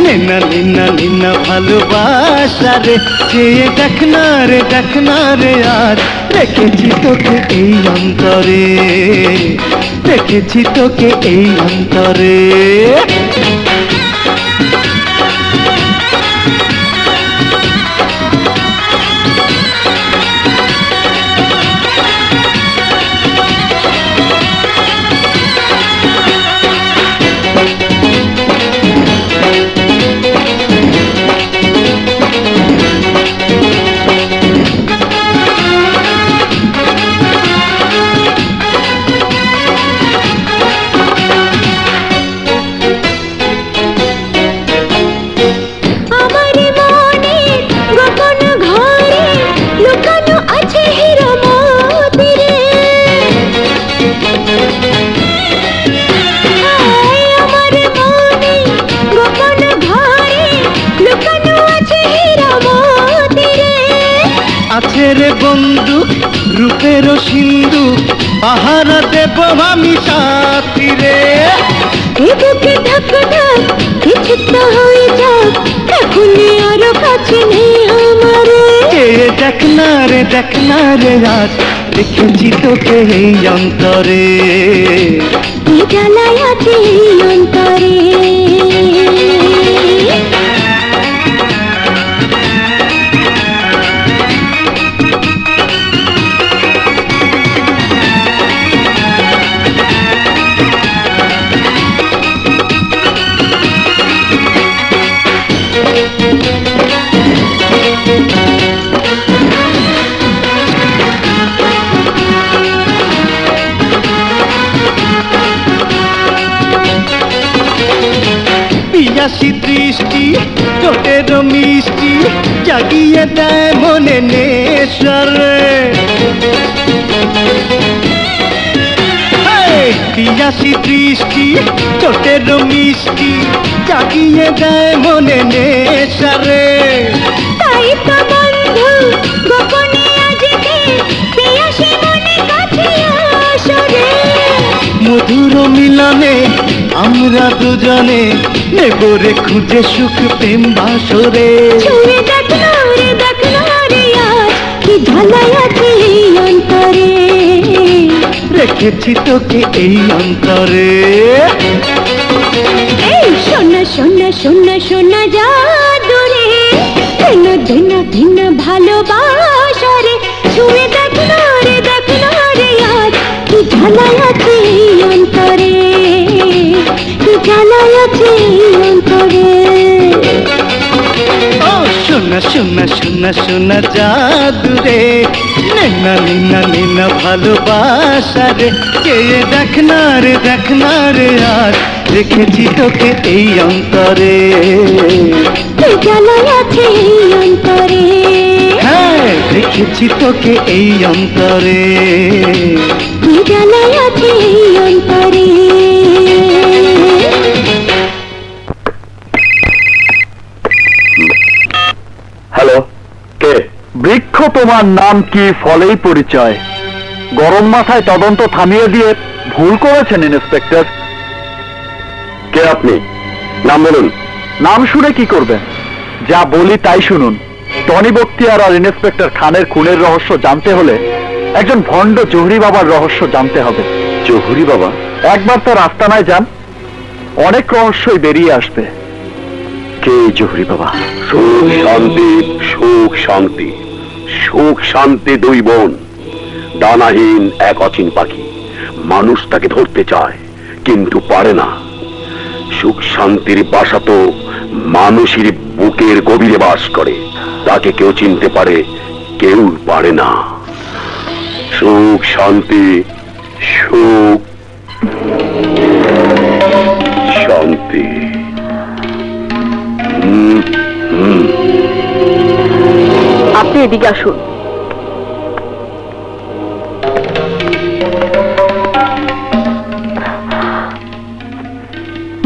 নিনা নিনা নিনা ভালোবাসা রে, চেয়ে দেখ না রে আজ রেখেছি তোকে এই অন্তরে, রেখেছি তোকে এই অন্তরে। আছে রে বন্দুক রূপের সিন্ধু, পাহারা দেব আমি সাথী রে। বুকে ধাক ধাক কিছু তো হয়ে যাক, এখনই আরো কাছে নেই আমারে। দেখ না রে আজ দেখেছি তোকে এই অন্তরে, কি জ্বালায় আছে এই অন্তরে। পিয়াসি দৃষ্টি ঠোঁটের মিষ্টি, জাগিয়ে দেয় মনে নেশারে। পিয়াসি দৃষ্টি ঠোঁটের মিষ্টি, জাগিয়ে দেয় মনে নেশারে। তাই তো বন্ধু গোপনে আজকে পিয়াসি মনে কাছে আসরে। মধুর মিলনে আমরা দুজনে নেব রে খুঁজে সুখ প্রেম বাসরে। ছুঁয়ে দেখ না রে আজ কি ঝালাই আছে এই অন্তরে, রেখেছি তোকে এই অন্তরে। এই সোনা সোনা সোনা সোনা জাদু রে, ভিন্ন ভিন্ন ভিন্ন ভালোবাসা রে। ছুঁয়ে দেখ না রে আজ কি ঝালাই আছে এই অন্তরে, কি ঝালাই আছে এই অন্তরে। ও সোনা সোনা সোনা সোনা জাদু রে, নিনা নিনা নিনা ভালোবাসা রে, চেয়ে দেখ না রে আজ রেখেছি তোকে এই অন্তরে, কি জ্বালাই আছে এই অন্তরে। হ্যাঁ রেখেছি তোকে এই অন্তরে, কি জ্বালাই আছে এই অন্তরে। হ্যালো, কে? বৃক্ষ তোমার নাম কি ফলেই পরিচয়। গরম মাথায় তদন্ত থামিয়ে দিয়ে ভুল করেছেন ইন্সপেক্টর। কে আপনি? নাম বলুন। নাম শুনে কি করবেন, যা বলি তাই শুনুন। টনি বখতিয়ার আর ইন্সপেক্টর খানের খুনের রহস্য জানতে হলে একজন ভণ্ড জহুরি বাবার রহস্য জানতে হবে। জহুরি বাবা? একবার তার আস্তানায় যান, অনেক রহস্যই বেরিয়ে আসবে। কে জহুরি বাবা? সুখ শান্তি, সুখ শান্তি, সুখ শান্তি দুই বোন, ডানাহীন এক অচিন পাখি। মানুষ তাকে ধরতে চায় কিন্তু পারে না। সুখ শান্তির বাসা তো মানুষের বুকের গভীরে বাস করে, তাকে কেউ চিনতে পারে, কেউ পারে না। সুখ শান্তি, সুখ শান্তি। আপনি এদিকে আসুন।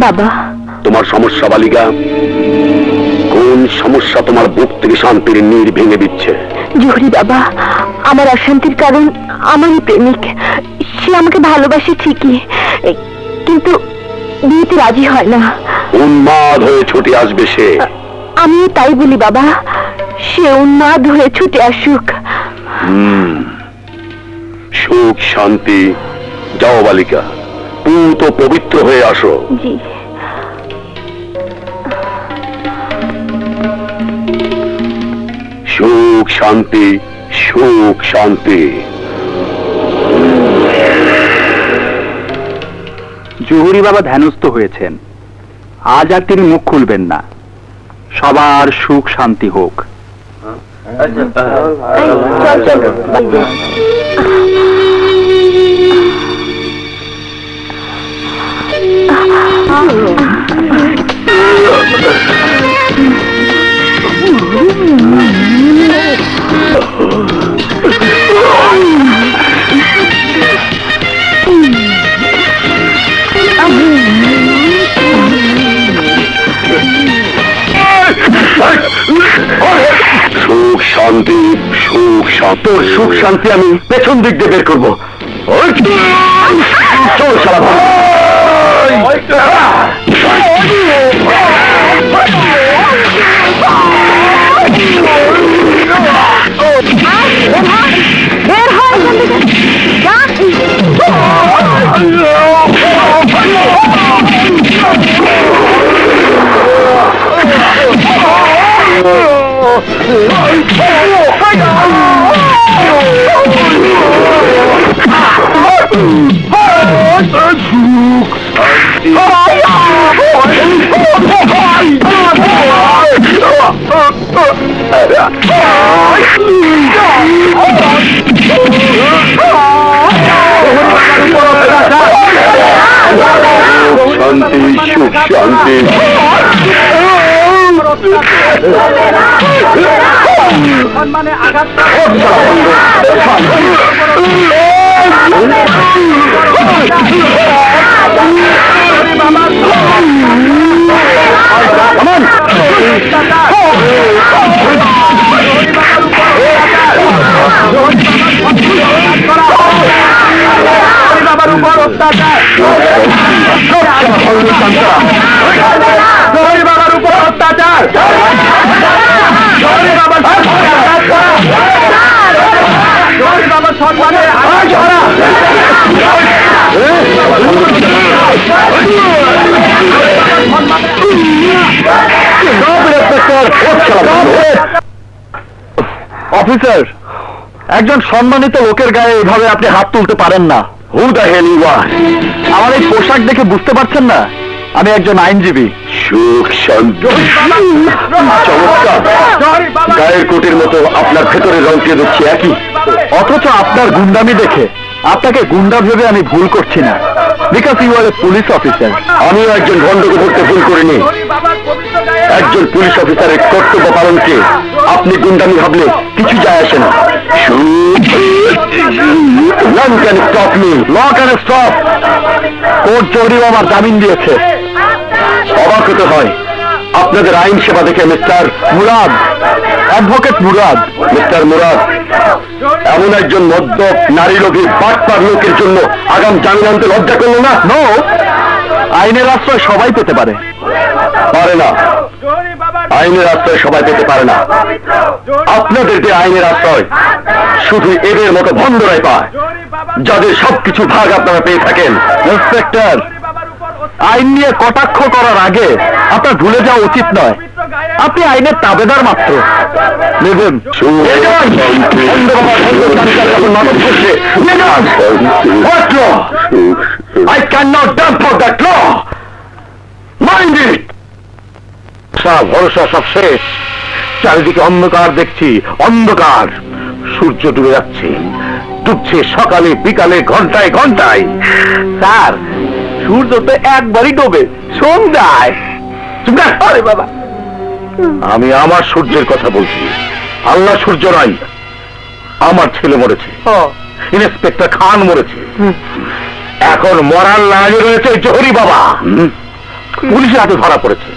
বাবা, তোমার সমস্যা বালিকা? কোন সমস্যা তোমার বুক থেকে শান্তির নীড় ভেঙে দিচ্ছে? জহুরি বাবা, আমার অশান্তির কারণ আমারই প্রেমিক। সে আমাকে ভালোবাসে ঠিকই, কিন্তু বিয়েতে রাজি হয় না। উন্মাদ হয়ে ছুটে আসবে সে। আমি তাই বলি বাবা, সে উন্মাদ হয়ে ছুটে আসুক। সুখ শান্তি। যাও বালিকা, পুত ও পবিত্র হয়ে আসো। জি। সুখ শান্তি, সুখ শান্তি। জহুরি বাবা ধ্যানস্থ হয়েছেন, আজ আর তিনি মুখ খুলবেন না। সবার সুখ শান্তি হোক। চল চল। সুখ শান্তি, সুখ শান্তি। সুখ শান্তি আমি পেছন দিক দিয়ে বের করবো। চল শালা। বের হয় এখান থেকে। শান্তি, সুখ শান্তি। সম্মানে আঘাত বাবার উপর অত্যাচার, বাবার উপর অত্যাচার, বাবার সম্মানে অফিসার, একজন সম্মানিত লোকের গায়ে এইভাবে আপনি হাত তুলতে পারেন না। Who the hell you are? আমার এই পোশাক দেখে বুঝতে পারছেন না আমি একজন আইনজীবী। সুখ শান্তি, চমৎকার। গায়ের কোটের মতো আপনার ভেতরের রংটি দেখছি একই, অথচ আপনার গুন্ডামি দেখে আপনাকে গুন্ডা ভেবে আমি ভুল করছি না, because you are a police officer. আমিও একজন ভণ্ডকে ধরতে ভুল করিনি। একজন পুলিশ অফিসারের কর্তব্য পালনকে আপনি গুন্ডামি ভাবলে কিছু যায় আসে না। None can stop me. Law can stop. Court জহুরি আমার জামিন দিয়েছে। অবাক হতে হয় আপনাদের আইন সেবা দেখে। Mister Murad, advocate Murad. Mister Murad, এমন একজন মদ্যপ নারী লোভী বাটপার লোকের জন্য আগাম জামিন আনতে লজ্জা করলো না? নো, আইনের আশ্রয় সবাই পেতে পারে। পারে না, আইনের আশ্রয় সবাই পেতে পারে না। আপনাদের যে আইনের আশ্রয় শুধু এদের মতো ভণ্ডরাই পায়, যাদের সবকিছু ভাগ আপনারা পেয়ে থাকেন। ইন্সপেক্টর, আইন নিয়ে কটাক্ষ করার আগে আপনার ভুলে যাওয়া উচিত নয় আপনি আইনের তাবেদার মাত্র। লিভেন I cannot jump for that law. Mind it. ভরসা সব শেষ। চারিদিকে অন্ধকার দেখছি, অন্ধকার। সূর্য ডুবে যাচ্ছে, ডুবছে সকালে বিকালে ঘন্টায় ঘন্টায়। স্যার, সূর্য তো একবারই ডোবে, সন্ধ্যায়। আরে বাবা, আমি আমার সূর্যের কথা বলছি, আল্লাহ সূর্য নয়। আমার ছেলে মরেছে, ইন্সপেক্টর খান মরেছে, এখন মরার লাইনে রয়েছে জহুরি বাবা। পুলিশের হাতে ধরা পড়েছে,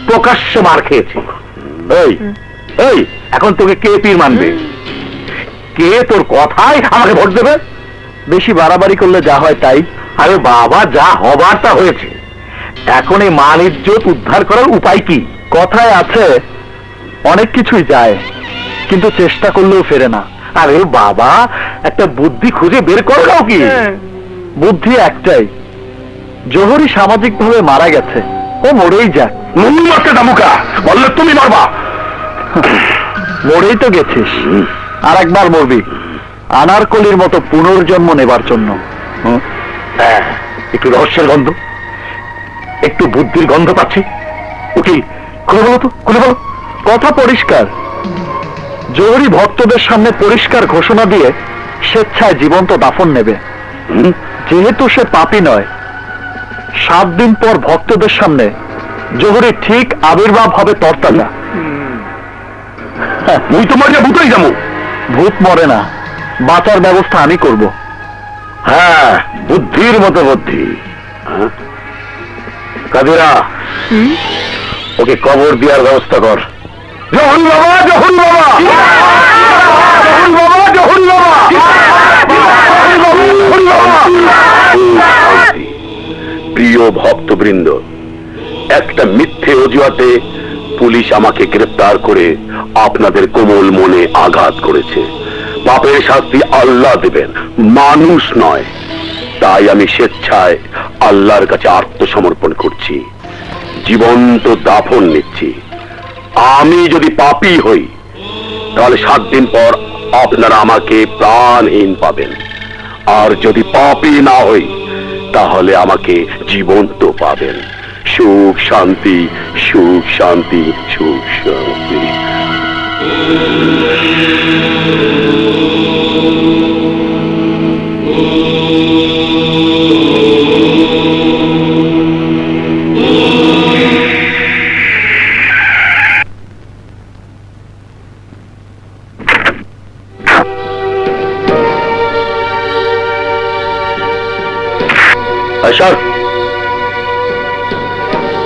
প্রকাশ্যে মার খেয়েছে। এই এই এখন তোকে কে পীর মানবে? কে তোর কথায় আমাকে ভোট দেবে? বেশি বাড়াবাড়ি করলে যা হয় তাই। আরে বাবা, যা হবার তা হয়েছে। এখন এই মান ইজ্জত উদ্ধার করার উপায় কি? কথায় আছে অনেক কিছুই যায়, কিন্তু চেষ্টা করলেও ফেরে না। আরে বাবা, একটা বুদ্ধি খুঁজে বের করো কি? বুদ্ধি একটাই, জোহরি সামাজিকভাবে মারা গেছে, ও মরেই যাক। মারতে দামুকা বললে তুমি মারবা। মরেই তো গেছিস, আর একবার মরবি আনারকলির মতো পুনর্জন্ম নেবার জন্য। হ্যাঁ, একটু রহস্যের গন্ধ, একটু বুদ্ধির গন্ধ পাচ্ছি। উকিল, খুলে বলো তো, খুলে বলো। কথা পরিষ্কার, জোহরি ভক্তদের সামনে পরিষ্কার ঘোষণা দিয়ে স্বেচ্ছায় জীবন্ত দাফন নেবে। যেহেতু সে পাপী নয়, 7 দিন পর ভক্তদের সামনে জোহরি ঠিক আবির্ভাব হবে তরতাজা। মুই তো মরিয়া ভূতই যাবো। ভূত মরে না, বাঁচার ব্যবস্থা আমি করব। হ্যাঁ, বুদ্ধির মতো বুদ্ধি। কাদিরা, ওকে কবর দেওয়ার ব্যবস্থা কর। জহুন বাবা, জহুন বাবা, জহুন বাবা, জহুন বাবা, জহুন বাবা। প্রিয় ভক্তবৃন্দ, একটা মিথ্যে অজুহাতে পুলিশ আমাকে গ্রেফতার করে আপনাদের কোমল মনে আঘাত করেছে। পাপের শাস্তি আল্লাহ দেবেন, মানুষ নয়। তাই আমি স্বেচ্ছায় আল্লাহর কাছে আত্মসমর্পণ করছি, জীবন্ত দাফন নিচ্ছি। আমি যদি পাপী হই, তাহলে 7 দিন পর আপনারা আমাকে প্রাণহীন পাবেন। আর যদি পাপী না হই, তাহলে আমাকে জীবন্ত পাবেন। সুখ শান্তি, সুখ শান্তি, সুখ শান্তি। স্যার,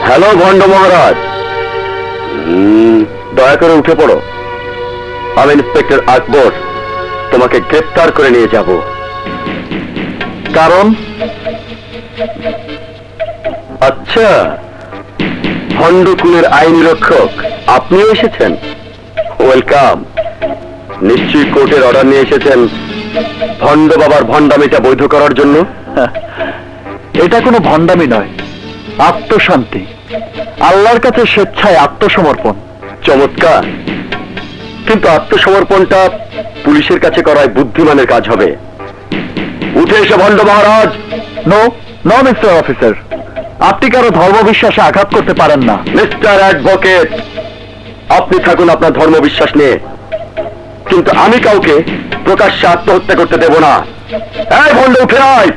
হ্যালো ভণ্ড মহারাজ, দয়া করে উঠে পড়ো। আমি ইন্সপেক্টর আকবর, তোমাকে গ্রেফতার করে নিয়ে যাব। কারণ? আচ্ছা, ভণ্ডকুলের আইনি রক্ষক আপনিও এসেছেন? ওয়েলকাম। নিশ্চয়ই কোর্টের অর্ডার নিয়ে এসেছেন ভণ্ড বাবার ভণ্ডামিটা বৈধ করার জন্য। এটা কোনো ভণ্ডামি নয়, আত্মশান্তি, আল্লাহর কাছে স্বেচ্ছায় আত্মসমর্পণ। চমৎকার, কিন্তু আত্মসমর্পণটা পুলিশের কাছে করায় বুদ্ধিমানের কাজ হবে। উঠে এসে ভণ্ড মহারাজ। নো নো মিস্টার অফিসার, আপনি কারো ধর্মবিশ্বাসে আঘাত করতে পারেন না। মিস্টার অ্যাডভোকেট, আপনি থাকুন আপনার ধর্মবিশ্বাস নিয়ে, কিন্তু আমি কাউকে প্রকাশ্যে আত্মহত্যা করতে দেব না। এই ভণ্ড, উঠে আয়,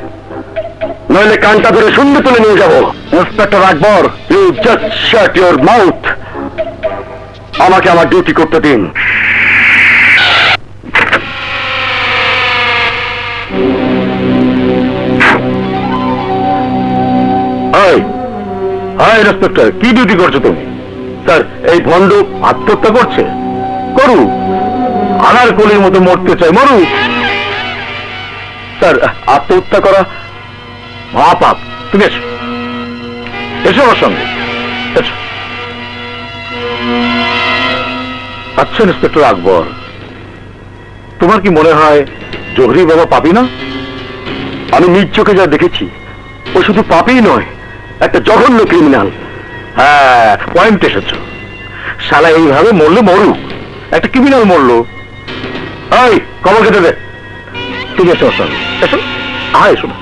নইলে কানটা ধরে শূন্য তুলে নিয়ে যাব। Inspector Akbar, you just shut your mouth. আমাকে আমার ডিউটি করতে দিন। হাই ইন্সপেক্টর, কি ডিউটি করছো তুমি? স্যার, এই ভণ্ড আত্মহত্যা করছে। করুক, আনারকলির মতো মরতে চাই, মরুক। স্যার, আত্মহত্যা করা মহাপাপ। তুমি এসো, এসো আমার সঙ্গে, এসো। আচ্ছা ইন্সপেক্টর আকবর, তোমার কি মনে হয় জোহরি বাবা পাপী না? আমি নিজ চোখে যা দেখেছি, ও শুধু পাপী নয়, একটা জঘন্য ক্রিমিনাল। হ্যাঁ, পয়েন্ট এসেছ। শালা এইভাবে মরলে মরুক, একটা ক্রিমিনাল মরলো। এই কবর কেটে দে। ঠিক আছে, ওর সঙ্গে এসো। এসো না।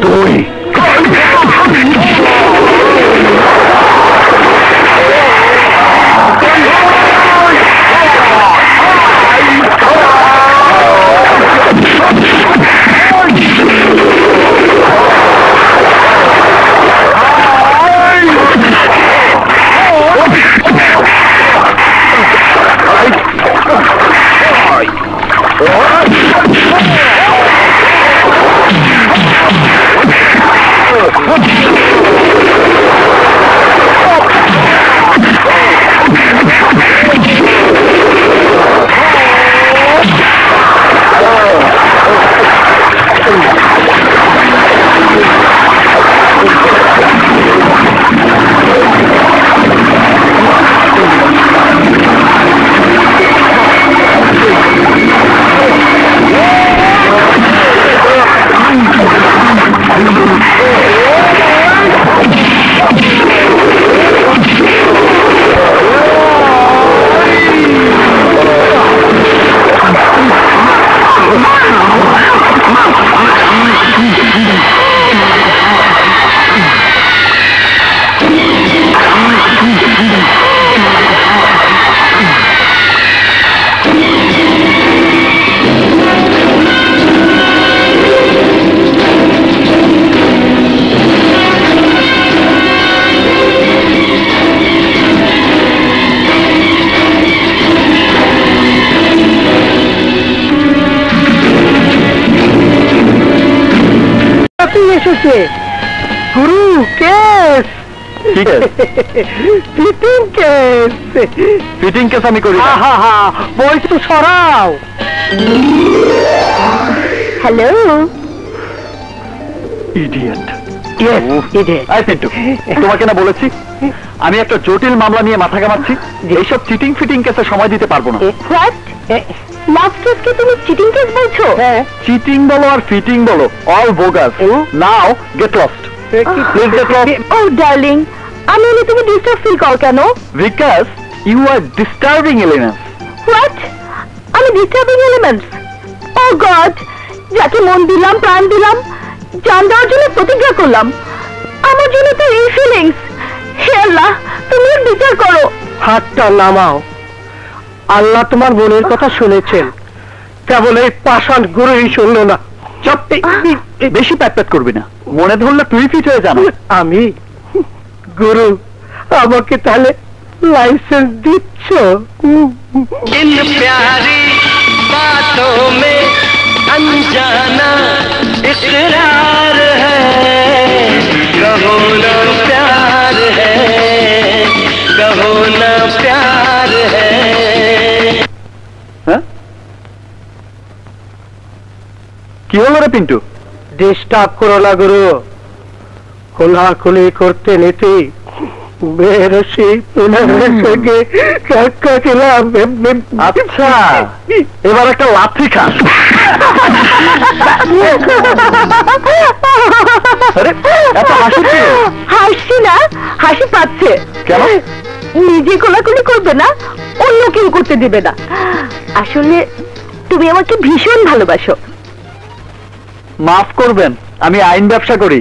তুই গুরু case fitting case fitting case আমি করি বই তো সরাও হ্যালো ইডিয়েট তোমাকে না বলেছি আমি একটা জটিল মামলা নিয়ে মাথা ঘামাচ্ছি, এইসব চিটিং ফিটিং কেসে সময় দিতে পারবো না। লাভ কেসকে তুমি চিটিং কেস বলছো? চিটিং বলো আর ফিটিং বলো, all bogus. Now get lost, please get lost. Oh darling, আমি হলে তুমি ডিস্টার্ব ফিল করো কেন? Because you are disturbing elements. What? আমি ডিস্টার্বিং এলিমেন্টস? ও গড, যাকে মন দিলাম, প্রাণ দিলাম, জান দেওয়ার জন্য প্রতিজ্ঞা করলাম, আমার জন্য তো এই ফিলিংস। হে আল্লাহ, তুমি এর বিচার করো। হাতটা নামাও। আল্লাহ তোমার বোনের কথা শুনেছেন, কেবল এই পাষাণ গুরুই শুনলো না। চপ, বেশি প্যাট করবি না, মনে ধরলে তুই ফিট হয়ে যাবি। আমি গুরু, আমাকে তাহলে লাইসেন্স দিচ্ছ? इन प्यारी बातों में अनजाना इकरार है, कहो ना प्यार है, कहो ना प्यार है। কি হলো রে পিন্টু? ডিস্টার্ব করো না গুরু, খোলাখুলি করতে নিতে বেরসি তোমার সঙ্গে কাকা খেলাম। আচ্ছা, এবার একটা লাথি খা। এত হাসি কি? হাসি না, হাসি পাচ্ছে। কেন? নিজে কোলাকুলি করবে না, অন্য কেউ করতে দিবে না। আসলে তুমি আমাকে ভীষণ ভালোবাসো। মাফ করবেন, আমি আইন ব্যবসা করি,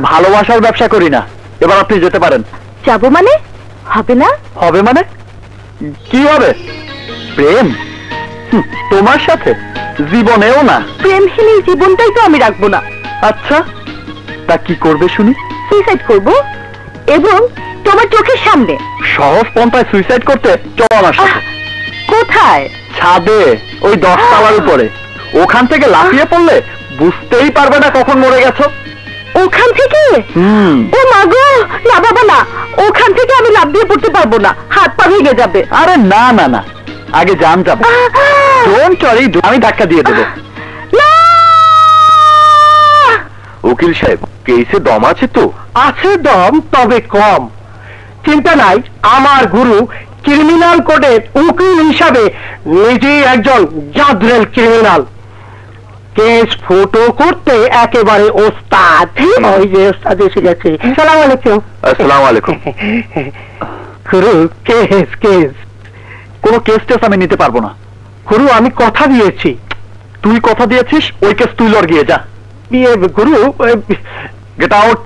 ভালোবাসার ব্যবসা করি না। এবার আপনি যেতে পারেন। যাবো মানে? হবে না? হবে মানে? কি হবে? প্রেম তোমার সাথে? জীবনেও না। প্রেমহীন এই জীবনটাই তো আমি রাখবো না। আচ্ছা, তা কি করবে শুনি? সুইসাইড করব, এবং তোমার চোখের সামনে। সহজ পন্থায় সুইসাইড করতে চলো আমার সাথে। কোথায়? ছাদে, ওই 10 তলার উপরে। ওখান থেকে লাফিয়ে পড়লে বুঝতেই পারবে না কখন মরে গেছো। ওখান থেকে? ও মাগো, না বাবা না, ওখান থেকে আমি লাফ দিয়ে পড়তে পারবো না, হাত পা ভেঙে যাবে। আরে না না না, আগে জান যাবে। ডোন্ট ওয়ারি, আমি ধাক্কা দিয়ে দেবো। উকিল সাহেব, কেসে দম আছে তো? আছে দম, তবে কম। চিন্তা নাই, আমার গুরু ক্রিমিনাল কোডের উকিল হিসাবে নিজেই একজন জাদরেল ক্রিমিনাল। কেস ফটো করতে একেবারে ওস্তাদ। ওই যে ওস্তাদ এসে গেছে। আসসালামু আলাইকুম। আসসালামু আলাইকুম। গুরু, কেস কেস কোনো কেস টেস আমি নিতে পারবো না। গুরু, আমি কথা দিয়েছি। তুই কথা দিয়েছিস, ওই কেস তুই লড় গিয়ে যা। গুরু, গেট আউট।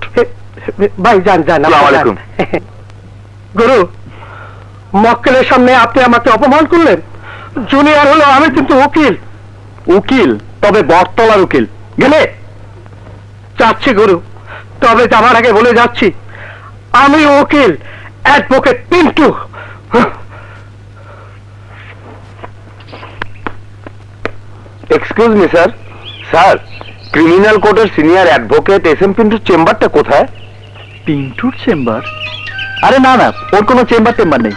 ভাই যান যান। আসসালামু আলাইকুম। গুরু, মক্কেলের সামনে আপনি আমাকে অপমান করলেন। জুনিয়র হলো, আমি কিন্তু উকিল। উকিল? তবে বটতলার উকিল। গেলে যাচ্ছি গুরু, তবে যাবার আগে বলে যাচ্ছি, আমি উকিল advocate Pintu. Excuse me sir. Sir, criminal কোর্টের সিনিয়র অ্যাডভোকেট এস এম পিন্টুর চেম্বারটা কোথায়? পিন্টুর চেম্বার? আরে না না, ওর কোনো চেম্বার নেই।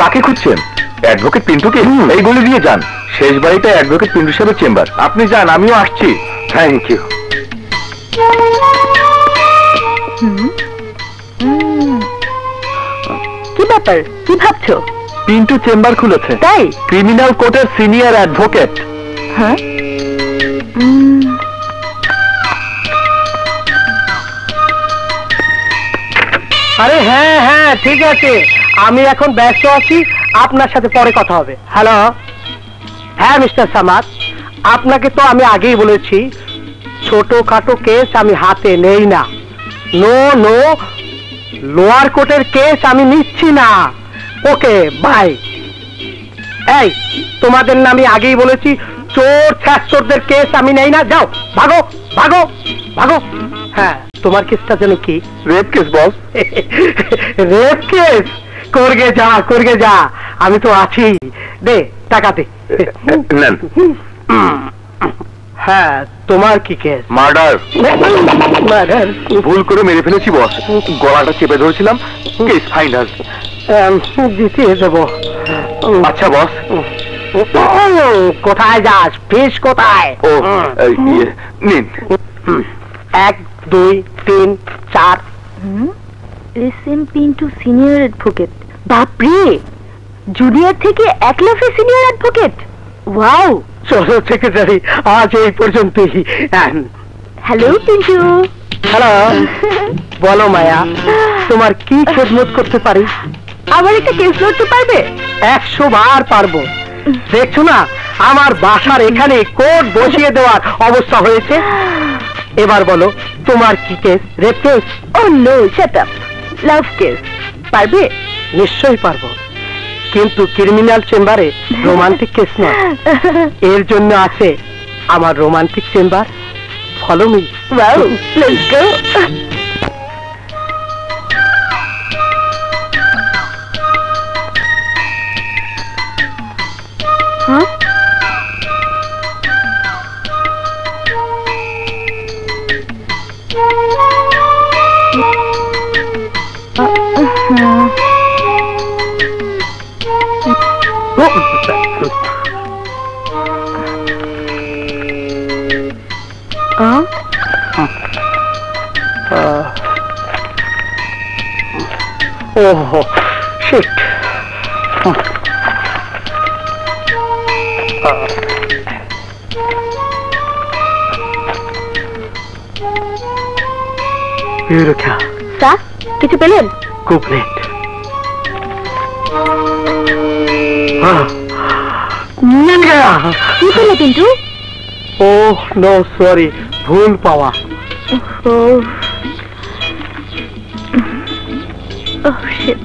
কাকে খুঁজছেন? অ্যাডভোকেট পিন্টুকে? এইগুলি দিয়ে যান, শেষ বাড়িটা অ্যাডভোকেট পিন্টু সাহেবের চেম্বার। আপনি যান, আমিও আসছি। Thank you. কি ব্যাপার, কি ভাবছো? পিন্টু চেম্বার খুলেছে। তাই? ক্রিমিনাল কোর্টের সিনিয়র অ্যাডভোকেট। হ্যাঁ, আরে হ্যাঁ হ্যাঁ ঠিক আছে, আমি এখন ব্যস্ত আছি, আপনার সাথে পরে কথা হবে। হ্যালো, হ্যাঁ মিস্টার সামাদ, আপনাকে তো আমি আগেই বলেছি ছোটখাটো কেস আমি হাতে নেই না। নো নো, লোয়ার কোর্টের কেস আমি নিচ্ছি না। Okay bye. এই, তোমাদের না আমি আগেই বলেছি চোর ছ্যাচোরদের কেস আমি নেই না। যাও, ভাগো ভাগো ভাগো। হ্যাঁ, তোমার কেসটা যেন কি? Rape case boss. Rape case? করগে যা, করগে যা, আমি তো আছি। দে টাকা দে। নেন। হ্যাঁ, তোমার কি কেস? মার্ডার। মার্ডার? ভুল করে মেরে ফেলেছি বস, গলাটা চেপে ধরেছিলাম। Case final. জিতিয়ে দেবো। আচ্ছা বস। কোথায় যাস? ফিস কোথায়? ও নিন। 1 2 3 4। S M Pintu senior advocate. বাপরে, জুনিয়র থেকে 1 লাফে সিনিয়র অ্যাডভোকেট। ওয়াও। চলো সেক্রেটারি, আজ এই পর্যন্তই। হ্যালো পিন্টু। হ্যালো, বলো মায়া, তোমার কি খেদমত করতে পারি? আমার একটা কেস লড়তে পারবে? 100 বার পারবো। দেখছো না, আমার বাসার এখানে কোর্ট বসিয়ে দেওয়ার অবস্থা হয়েছে। এবার বলো, তোমার কি case? Rape case? Oh no, shut up. Love case. পারবে? নিশ্চয়ই পারবো, কিন্তু ক্রিমিনাল চেম্বারে রোমান্টিক কেস নয়। এর জন্য আছে আমার romantic chamber. Follow me. Wow, let's go. হ্যাঁ, ওহ শিট। ইউরেকা, স্যার কিছু পেলেন? খুব লেট। মিল গয়া। কি পেলে পিন্টু? ওহ নো, সরি, ভুল পাওয়া। Oh shit.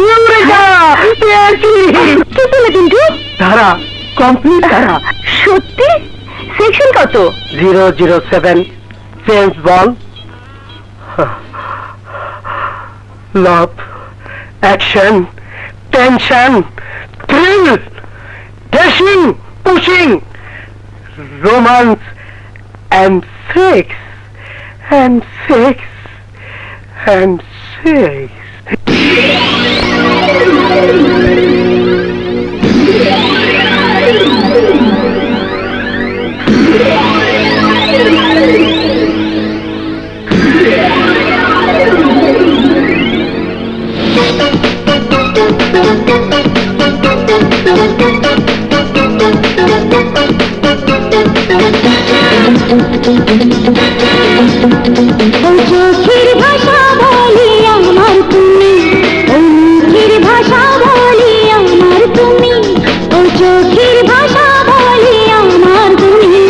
ইউরেকা, পেয়েছি। কি পেলে পিন্টু? ধারা, কমপ্লিট ধারা। সত্যি? সেকশন কত? 007, James bond. Love, action, tension, thrill, dashing, pushing, romance and sex and sex and sex. চোখের ভাষা বলি আমার তুমি, ও মুখের ভাষা বলি আমার তুমি, ও চোখের ভাষা বলি আমার তুমি,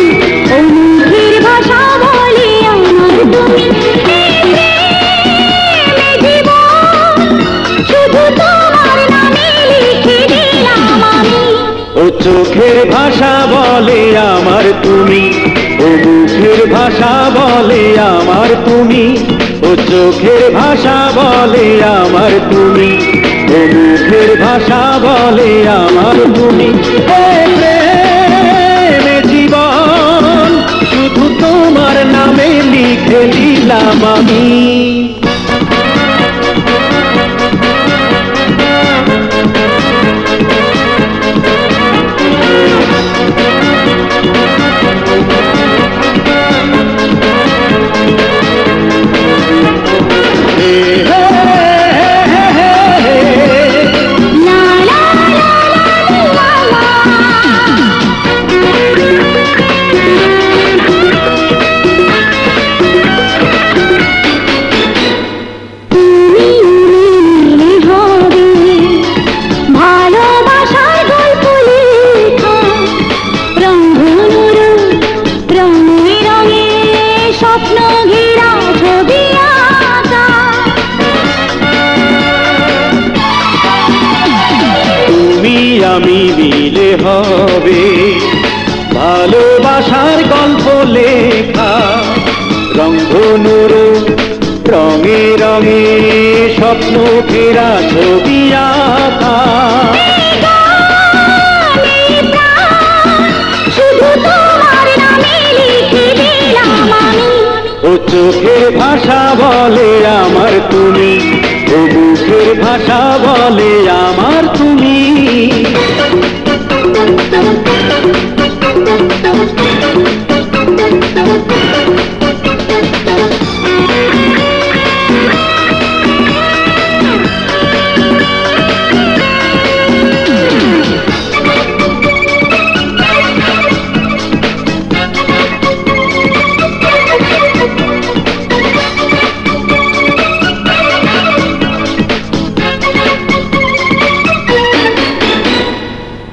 ও মুখের ভাষা বলি আমার তুমি। শুধু তোমার নামে লিখে দিলাম আমি। ও চোখের ভাষা বলে আমার তুমি, ও মুখের ভাষা বলে আমার তুমি, ও চোখের ভাষা বলে আমার তুমি, ও মুখের ভাষা বলে আমার তুমি। প্রেমে জীবন শুধু তোমার নামে লিখে দিলাম আমি। আমি মিলে হবে ভালোবাসার গল্প লেখা, রংধনুর রঙে রঙে স্বপ্ন ঘেরা ছবি আঁকা। ও চোখের ভাষা বলে আমার তুমি, ও মুখের ভাষা বলে আমার তুমি।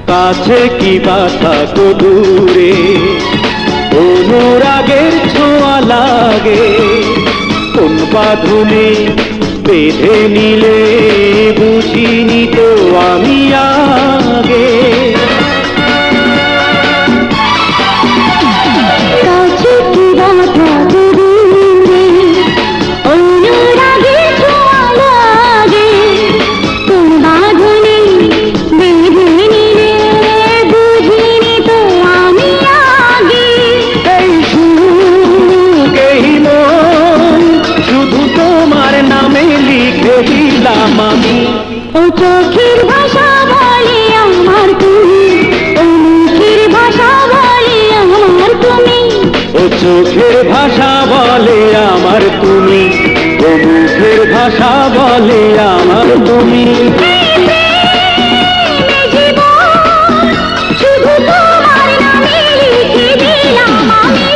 কাছে কি বাতা তো দূরে, অনুরাগের ছোঁয়া লাগে, কোন বাঁধনে বেঁধে নিলে বুঝিনি তো আমি আগে। কাছে কি বাতা তো দূরে, অনুরাগের ছোঁয়া লাগে, কোন বাঁধনে বেঁধে আমি। ও চোখের ভাষা বলে আমার তুমি, ও মুখের ভাষা বলে আমার তুমি। ও চোখের ভাষা বলে আমার তুমি, ও মুখের ভাষা বলে আমার তুমি। শুধু তোমার নামে লিখে দিলাম আমি।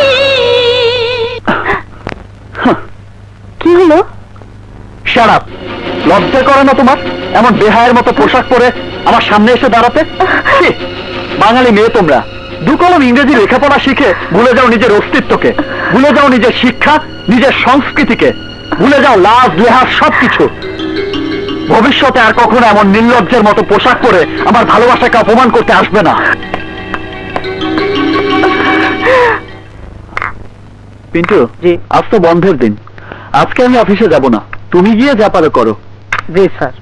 কি হলো? Shut up! লজ্জা করে না তোমার এমন বেহায়ের মতো পোশাক পরে আমার সামনে এসে দাঁড়াতে? বাঙালি মেয়ে তোমরা, দু কলম ইংরেজি লেখাপড়া শিখে ভুলে যাও নিজের অস্তিত্বকে, ভুলে যাও নিজের শিক্ষা, নিজের সংস্কৃতিকে, ভুলে যাও লাজ লেহাজ সবকিছু। ভবিষ্যতে আর কখনো এমন নির্লজ্জের মতো পোশাক পরে আমার ভালোবাসাকে অপমান করতে আসবে না। পিন্টু, আজ তো বন্ধের দিন, আজকে আমি অফিসে যাব না, তুমি গিয়ে যা পারো করো। জি স্যার।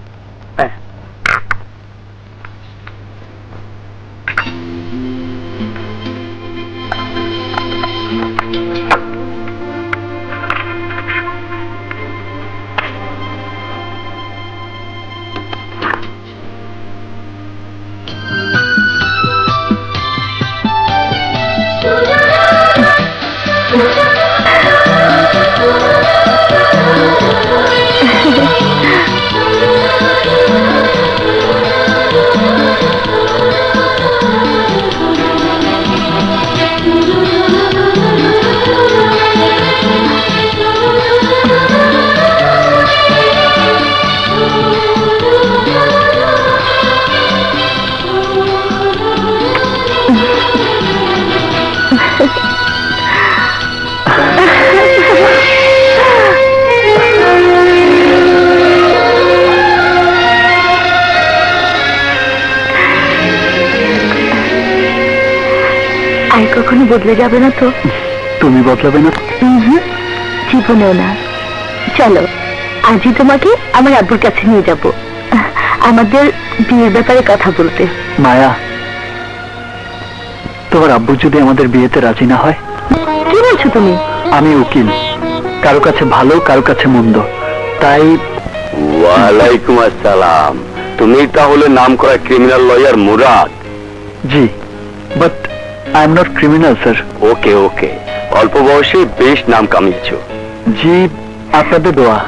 আর কখনো বদলে যাবে না তো? তুমি বদলাবে না? জীবনেও না। চলো আজই তোমাকে আমার আব্বুর কাছে নিয়ে যাব। আমাদের বিয়ের ব্যাপারে কথা বলতে। মায়া, তোমার আব্বু যদি আমাদের বিয়েতে রাজি না হয়? কি বলছো তুমি? আমি উকিল, কারো কাছে ভালো কারো কাছে মন্দ, তাই। ওয়ালাইকুম আসসালাম। তুমি তাহলে নাম করা ক্রিমিনাল লয়ার মুরাদ? জি, but I am not criminal sir. Okay okay, অল্প বয়সে বেশ নাম কামিয়েছ। জি, আপনাদের দোয়া।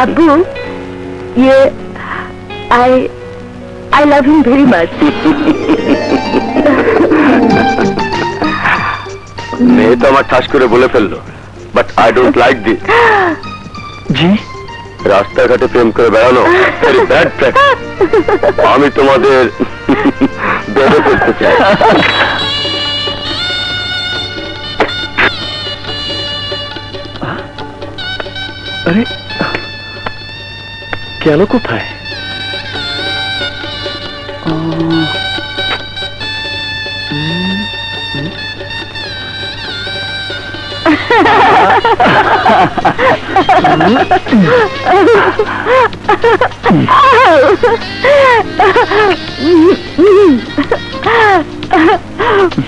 আব্বু, I love him very much. মেয়ে তো আমার ঠাস করে বলে ফেললো, but I don't like this. জি, রাস্তাঘাটে প্রেম করে বেড়ানো ভেরি ব্যাড প্র্যাকটিস। আমি তোমাদের বেঁধে ফেলতে চাই। আরে গেল কোথায়?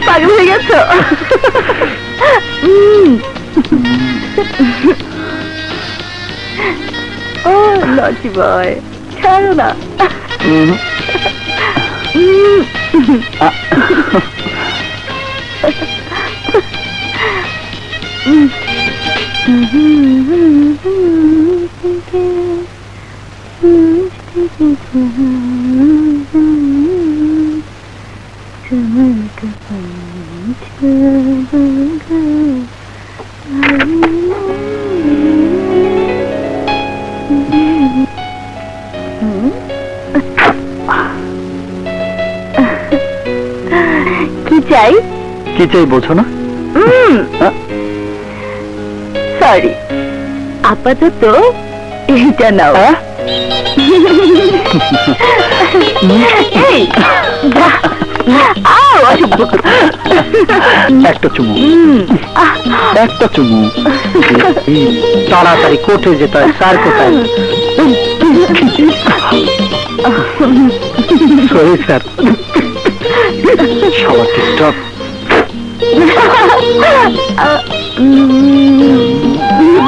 পাগল হয়ে গেছো? ও লজি বয়, ছাড়ো না। কি চাই? কি চাই বোঝো না? সরি, আপাতত এইটা নাও। একটা চুমু, একটা চুমু। তাড়াতাড়ি কোর্টে যেতে হয়। স্যার কোথায়? সরি স্যার, সবার টিকটক।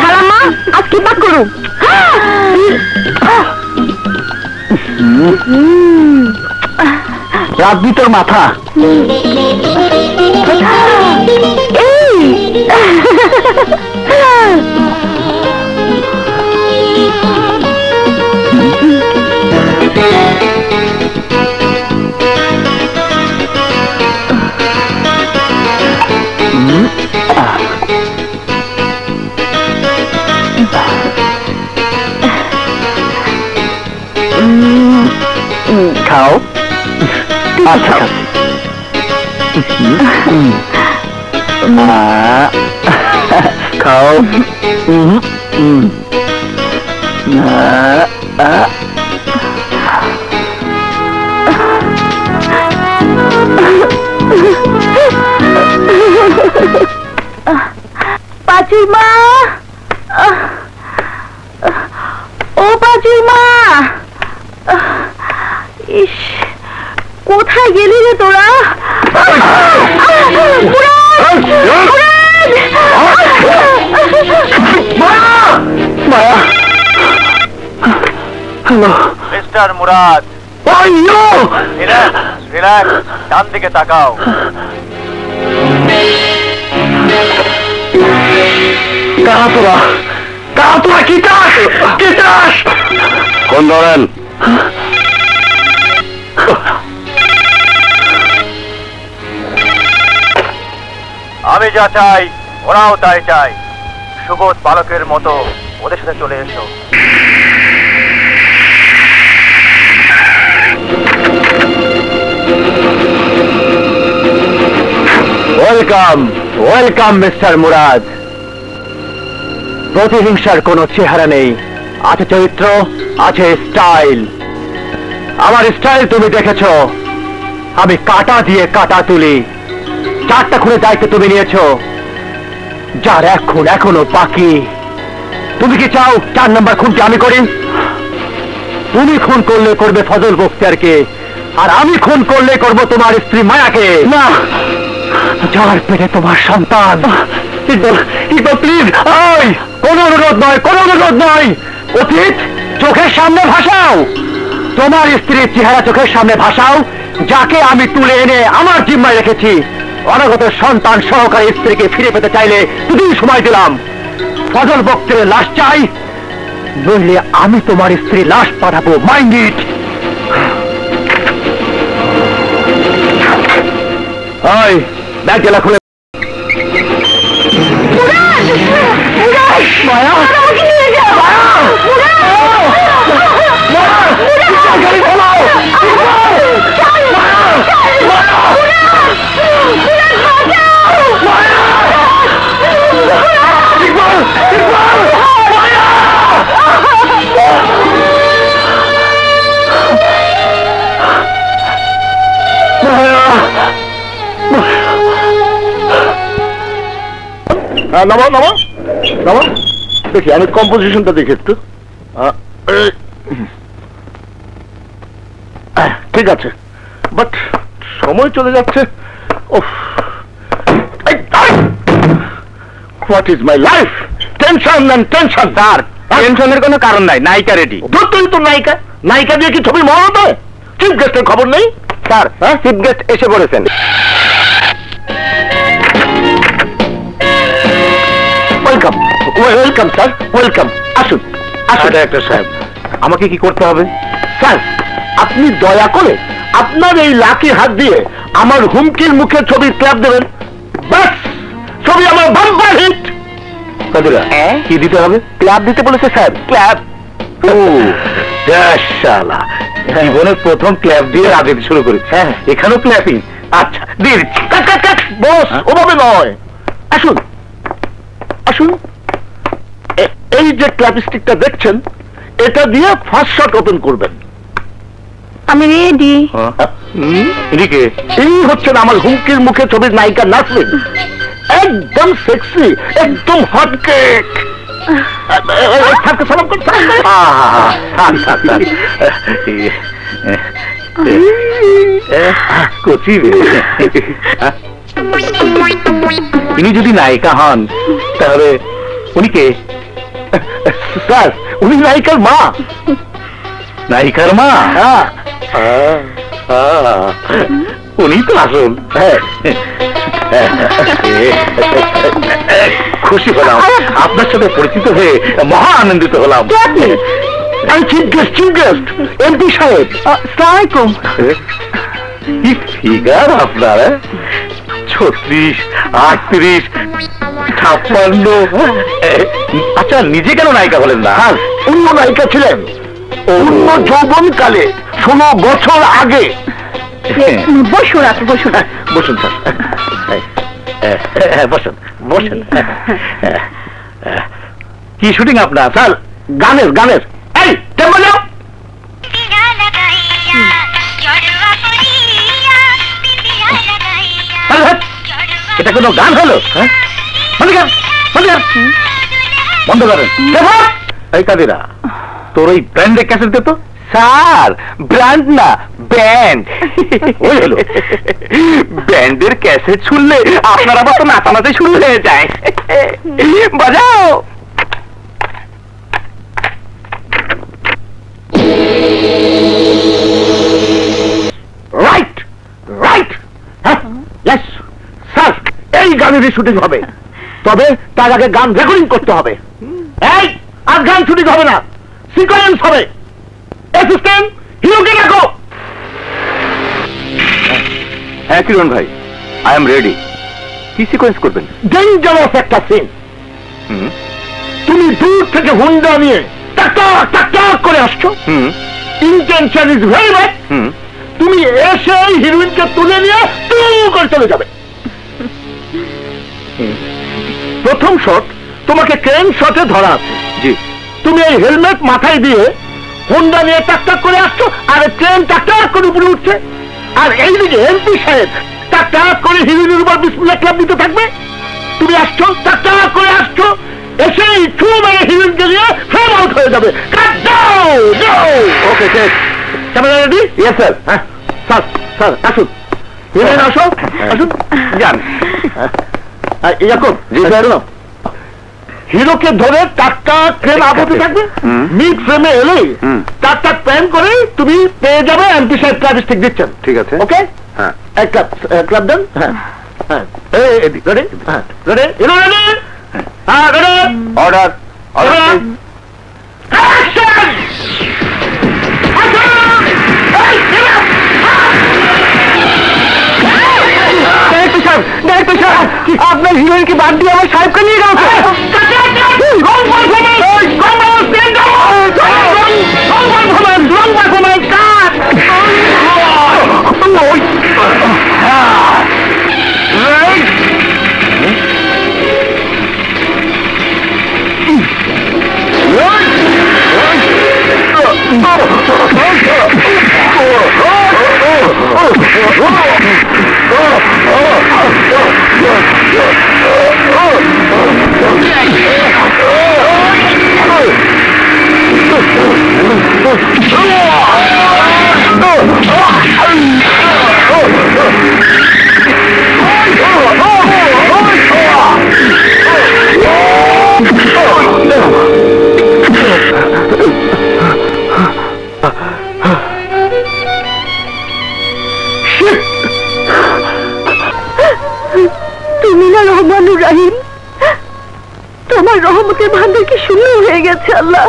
খালাম্মা, আজ কি পাক করো? রাখবি তোর মাথা। খাও। আচ্ছা, খাও। পাঁচুর মা, ও পাঁচুর মা, ইস, কোথায় গেলি রে তোরা? হ্যালো মিস্টার মুরাদ, রিল্যাক্স, ডান দিকে তাকাও। কারা তোরা? কারা তোরা? কি চাস? কি চাস? কোন ধরেন? আমি যা চাই ওরাও তাই চাই। সুবোধ বালকের মতো ওদের সাথে চলে এসো। Welcome, welcome mister Murad. প্রতিহিংসার কোনো চেহারা নেই, আছে চরিত্র, আছে স্টাইল। আমার স্টাইল তুমি দেখেছো, আমি কাটা দিয়ে কাটা তুলি। 4টা খুনের দায়িত্ব তুমি নিয়েছো, যার এক খুন এখনো বাকি। তুমি কি চাও 4 নম্বর খুনটি আমি করি? তুমি খুন করলে করবে ফজল বখতিয়ারকে, আর আমি খুন করলে করব তোমার স্ত্রী মায়াকে। না, যার পেটে তোমার সন্তান। ইকবাল প্লিজ, কোন অনুরোধ নয়, কোন অনুরোধ নয়। অতীত চোখের সামনে ভাসাও, তোমার স্ত্রীর চেহারা চোখের সামনে ভাসাও, যাকে আমি তুলে এনে আমার জিম্মায় রেখেছি। অনাগত সন্তান সহকারী স্ত্রীকে ফিরে পেতে চাইলে 2 দিন সময় দিলাম। ফজল বখতিয়ারের লাশ চাই, নইলে আমি তোমার স্ত্রীর লাশ পাঠাবো। Mind it. ব্যাগ গেলা খুলে। মায়া, গাড়ি চালাও। নামা নামা নামা, দেখি আমি কম্পোজিশনটা দেখি একটু। ঠিক আছে, বাট সময় চলে যাচ্ছে। What is my life? Tension and tension. Sir, টেনশনের কোনো কারণ নাই, নায়িকা রেডি। ধরতেই তো নায়িকা, নায়িকা দিয়ে কি ছবি মরবে? চিফ গেস্টের খবর নেই? স্যার, চিফ গেস্ট এসে পড়েছেন। Welcome welcome sir, welcome. আসুন আসুন। ডাক্তার সাহেব, আমাকে কি করতে হবে? স্যার, আপনি দয়া করে আপনার এই লাকি হাত দিয়ে আমার হুমকির মুখে ছবি ক্ল্যাপ দেবেন। বাস, ছবি আমার বাম্পার হিট। কাদিরা, কি দিতে হবে? ক্ল্যাপ দিতে বলেছে স্যার। ক্ল্যাপ? ও শালা, জীবনের প্রথম ক্ল্যাপ দিয়ে রাজনীতি শুরু করেছে। হ্যাঁ, এখানেও ক্ল্যাপিং। আচ্ছা দিয়ে দিচ্ছি। বস, ওভাবে নয়। আসুন আসুন, এই যে ক্ল্যাপ স্টিকটা দেখছেন, এটা দিয়ে ফার্স্ট শট ওপেন করবেন। আমি রেডি। এদিকে এই হচ্ছেন আমার হুমকির মুখে ছবির নায়িকা নাসরিন। একদম সেক্সি, একদম হট কেক। সালাম করতে কচি। ইনি যদি নায়িকা হন তাহলে উনি কে? স্যার, উনি নায়িকার মা। নায়িকার মা? উনি তো আসুন। খুশি হলাম, আপনার সাথে পরিচিত হয়ে মহা আনন্দিত হলাম। আমি chief guest, chief guest MP সাহেব। আসসালামাইকুম। কি ফিগার আপনার! 36, 38, 56। আচ্ছা, নিজে কেন নায়িকা হলেন না? অন্য নায়িকা ছিলেন অন্য যৌবন কালে, 16 বছর আগে। বসুন আপনি, বসুন। বসুন স্যার, বসুন বসুন। কি শুটিং আপনার? স্যার, গানের গানের। এই টেম্পো যাও। এটা কোনো গান হলো? বন্ধ করেন। এই কাদিরা, তোর ওই ব্র্যান্ডের ক্যাসেট দে তো। স্যার, ব্র্যান্ড না, ব্যান্ড। ওই হলো, ব্যান্ডের ক্যাসেট শুনলে আপনার আবার তো নাচানাচি শুরু হয়ে যায়। বাজাও। Right right. ইয়েস স্যার, এই গানেরই শুটিং হবে, তবে তার আগে গান রেকর্ডিং করতে হবে। এই, আর গান শুটিং হবে না, সিকোয়েন্স হবে। অ্যাসিস্ট্যান্ট, হিরোকে রাখো। হ্যাঁ কিরণ ভাই, আই এম রেডি। কি সিকোয়েন্স করবেন? ডেঞ্জারাস একটা সিন। তুমি দূর থেকে হুন্ডা নিয়ে টাক টাক টাক করে আসছো। Intention is very bad. তুমি এসে হিরোইনকে তুলে নিয়ে টু করে চলে যাবে। প্রথম শট তোমাকে ক্রেন শটে ধরা আছে। জি। তুমি এই হেলমেট মাথায় দিয়ে হোন্ডা নিয়ে টাক টাক করে আসছো, আর ট্রেন টাক টাক করে উপরে উঠছে, আর এইদিকে এমপি সাহেব টাক টাক করে হিরোইনের উপর বিসমিল্লাহ ক্লাব দিতে থাকবে। তুমি আসছো, টাক টাক করে আসছো, এসেই ছু মেরে হিরোইনকে নিয়ে ফ্রেম আউট হয়ে যাবে। ওকে ঠিক। Camera ready? Yes sir. হ্যাঁ স্যার, স্যার আসুন, হিরোইন আসো, আসুন যান। ইয়াকুব, জি স্যার। হিরোকে ধরে টাকটা ফ্রেম আবদ্ধ থাকবে, মিড ফ্রেমে এলেই টাকটা প্যান করে তুমি পেয়ে যাবে অ্যান্টিসাইড প্লাস্টিক দিচ্ছেন। ঠিক আছে, ওকে। হ্যাঁ, এক ক্লাব দেন। হ্যাঁ হ্যাঁ, রেডি? হ্যাঁ রেডি, হিরো রেডি? হ্যাঁ ready. Order, order, action! Director সাহেব, আপনার হিরোইনকে বাদ দিয়ে আমার সাহেবকে নিয়ে গেল। তুমি না রহমানুর রাহিম, তোমার রহমতের ভান্ডার কি শূন্য হয়ে গেছে আল্লাহ।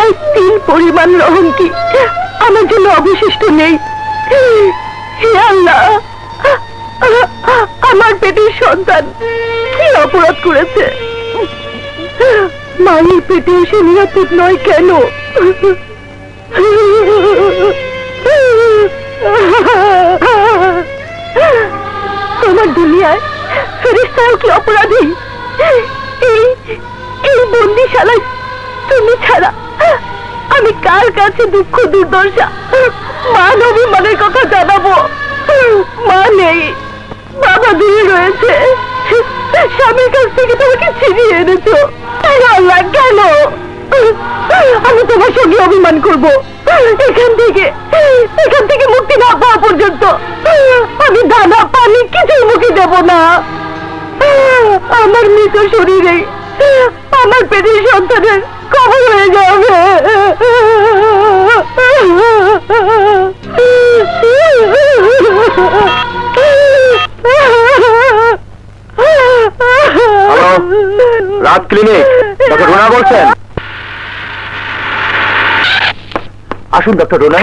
এক তিল পরিমাণ রহম কি আমার জন্য অবশিষ্ট নেই? হে আল্লাহ, আমার পেটের সন্তান কি অপরাধ করেছে? মায়ের পেটে এসে নিরাপদ নয় কেন? তোমার দুনিয়ায় ফেরেশতাও কি অপরাধী? এই বন্দিশালায় তুমি ছাড়া আমি কার কাছে দুঃখ দুর্দশা মান অভিমানের কথা জানাবো? মা নেই, বাবা দূরে রয়েছে, স্বামীর কাছ থেকে তোমাকে ছিনিয়ে এনেছো। আল্লাহ কেন? আমি তোমার সঙ্গে অভিমান করবো? এখান থেকে মুক্তি না পাওয়া পর্যন্ত আমি দানা পানি কিছুই মুখে দেব না। আমার মৃত শরীরে আমার পেটের সন্তানের কবর হয়ে যাবে। রাত ক্লিনিক, ডক্টর রোনা বলছেন? আসুন ডক্টর রোনা,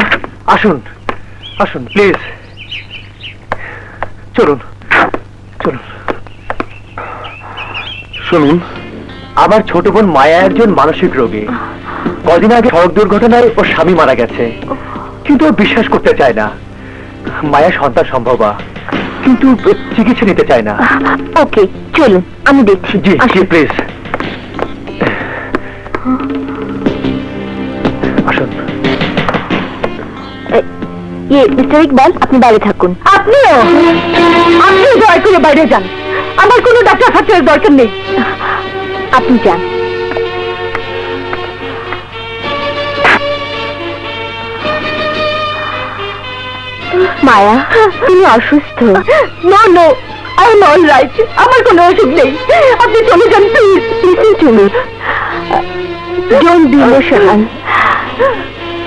আসুন আসুন প্লিজ, চলুন চলুন। শুনুন, আমার ছোট বোন মায়া একজন মানসিক রোগী। কদিন আগে সড়ক দুর্ঘটনায় ওর স্বামী মারা গেছে, কিন্তু ও বিশ্বাস করতে চায় না। মায়া সন্তান সম্ভবা, কিন্তু চিকিৎসা নিতে চায় না। ওকে চলুন, আমি দেখছি। জি জি প্লিজ আসুন। মিস্টার ইকবাল, আপনি বাইরে থাকুন। আপনি দয়া করে বাইরে যান, আমার কোনো ডাক্তার ফাক্তারের দরকার নেই। আপনি যান। মায়া, তুমি অসুস্থ? No, I am all right, আমার কোনো অসুখ নেই। আপনি চলে যান please. Listen to me, don't be emotional.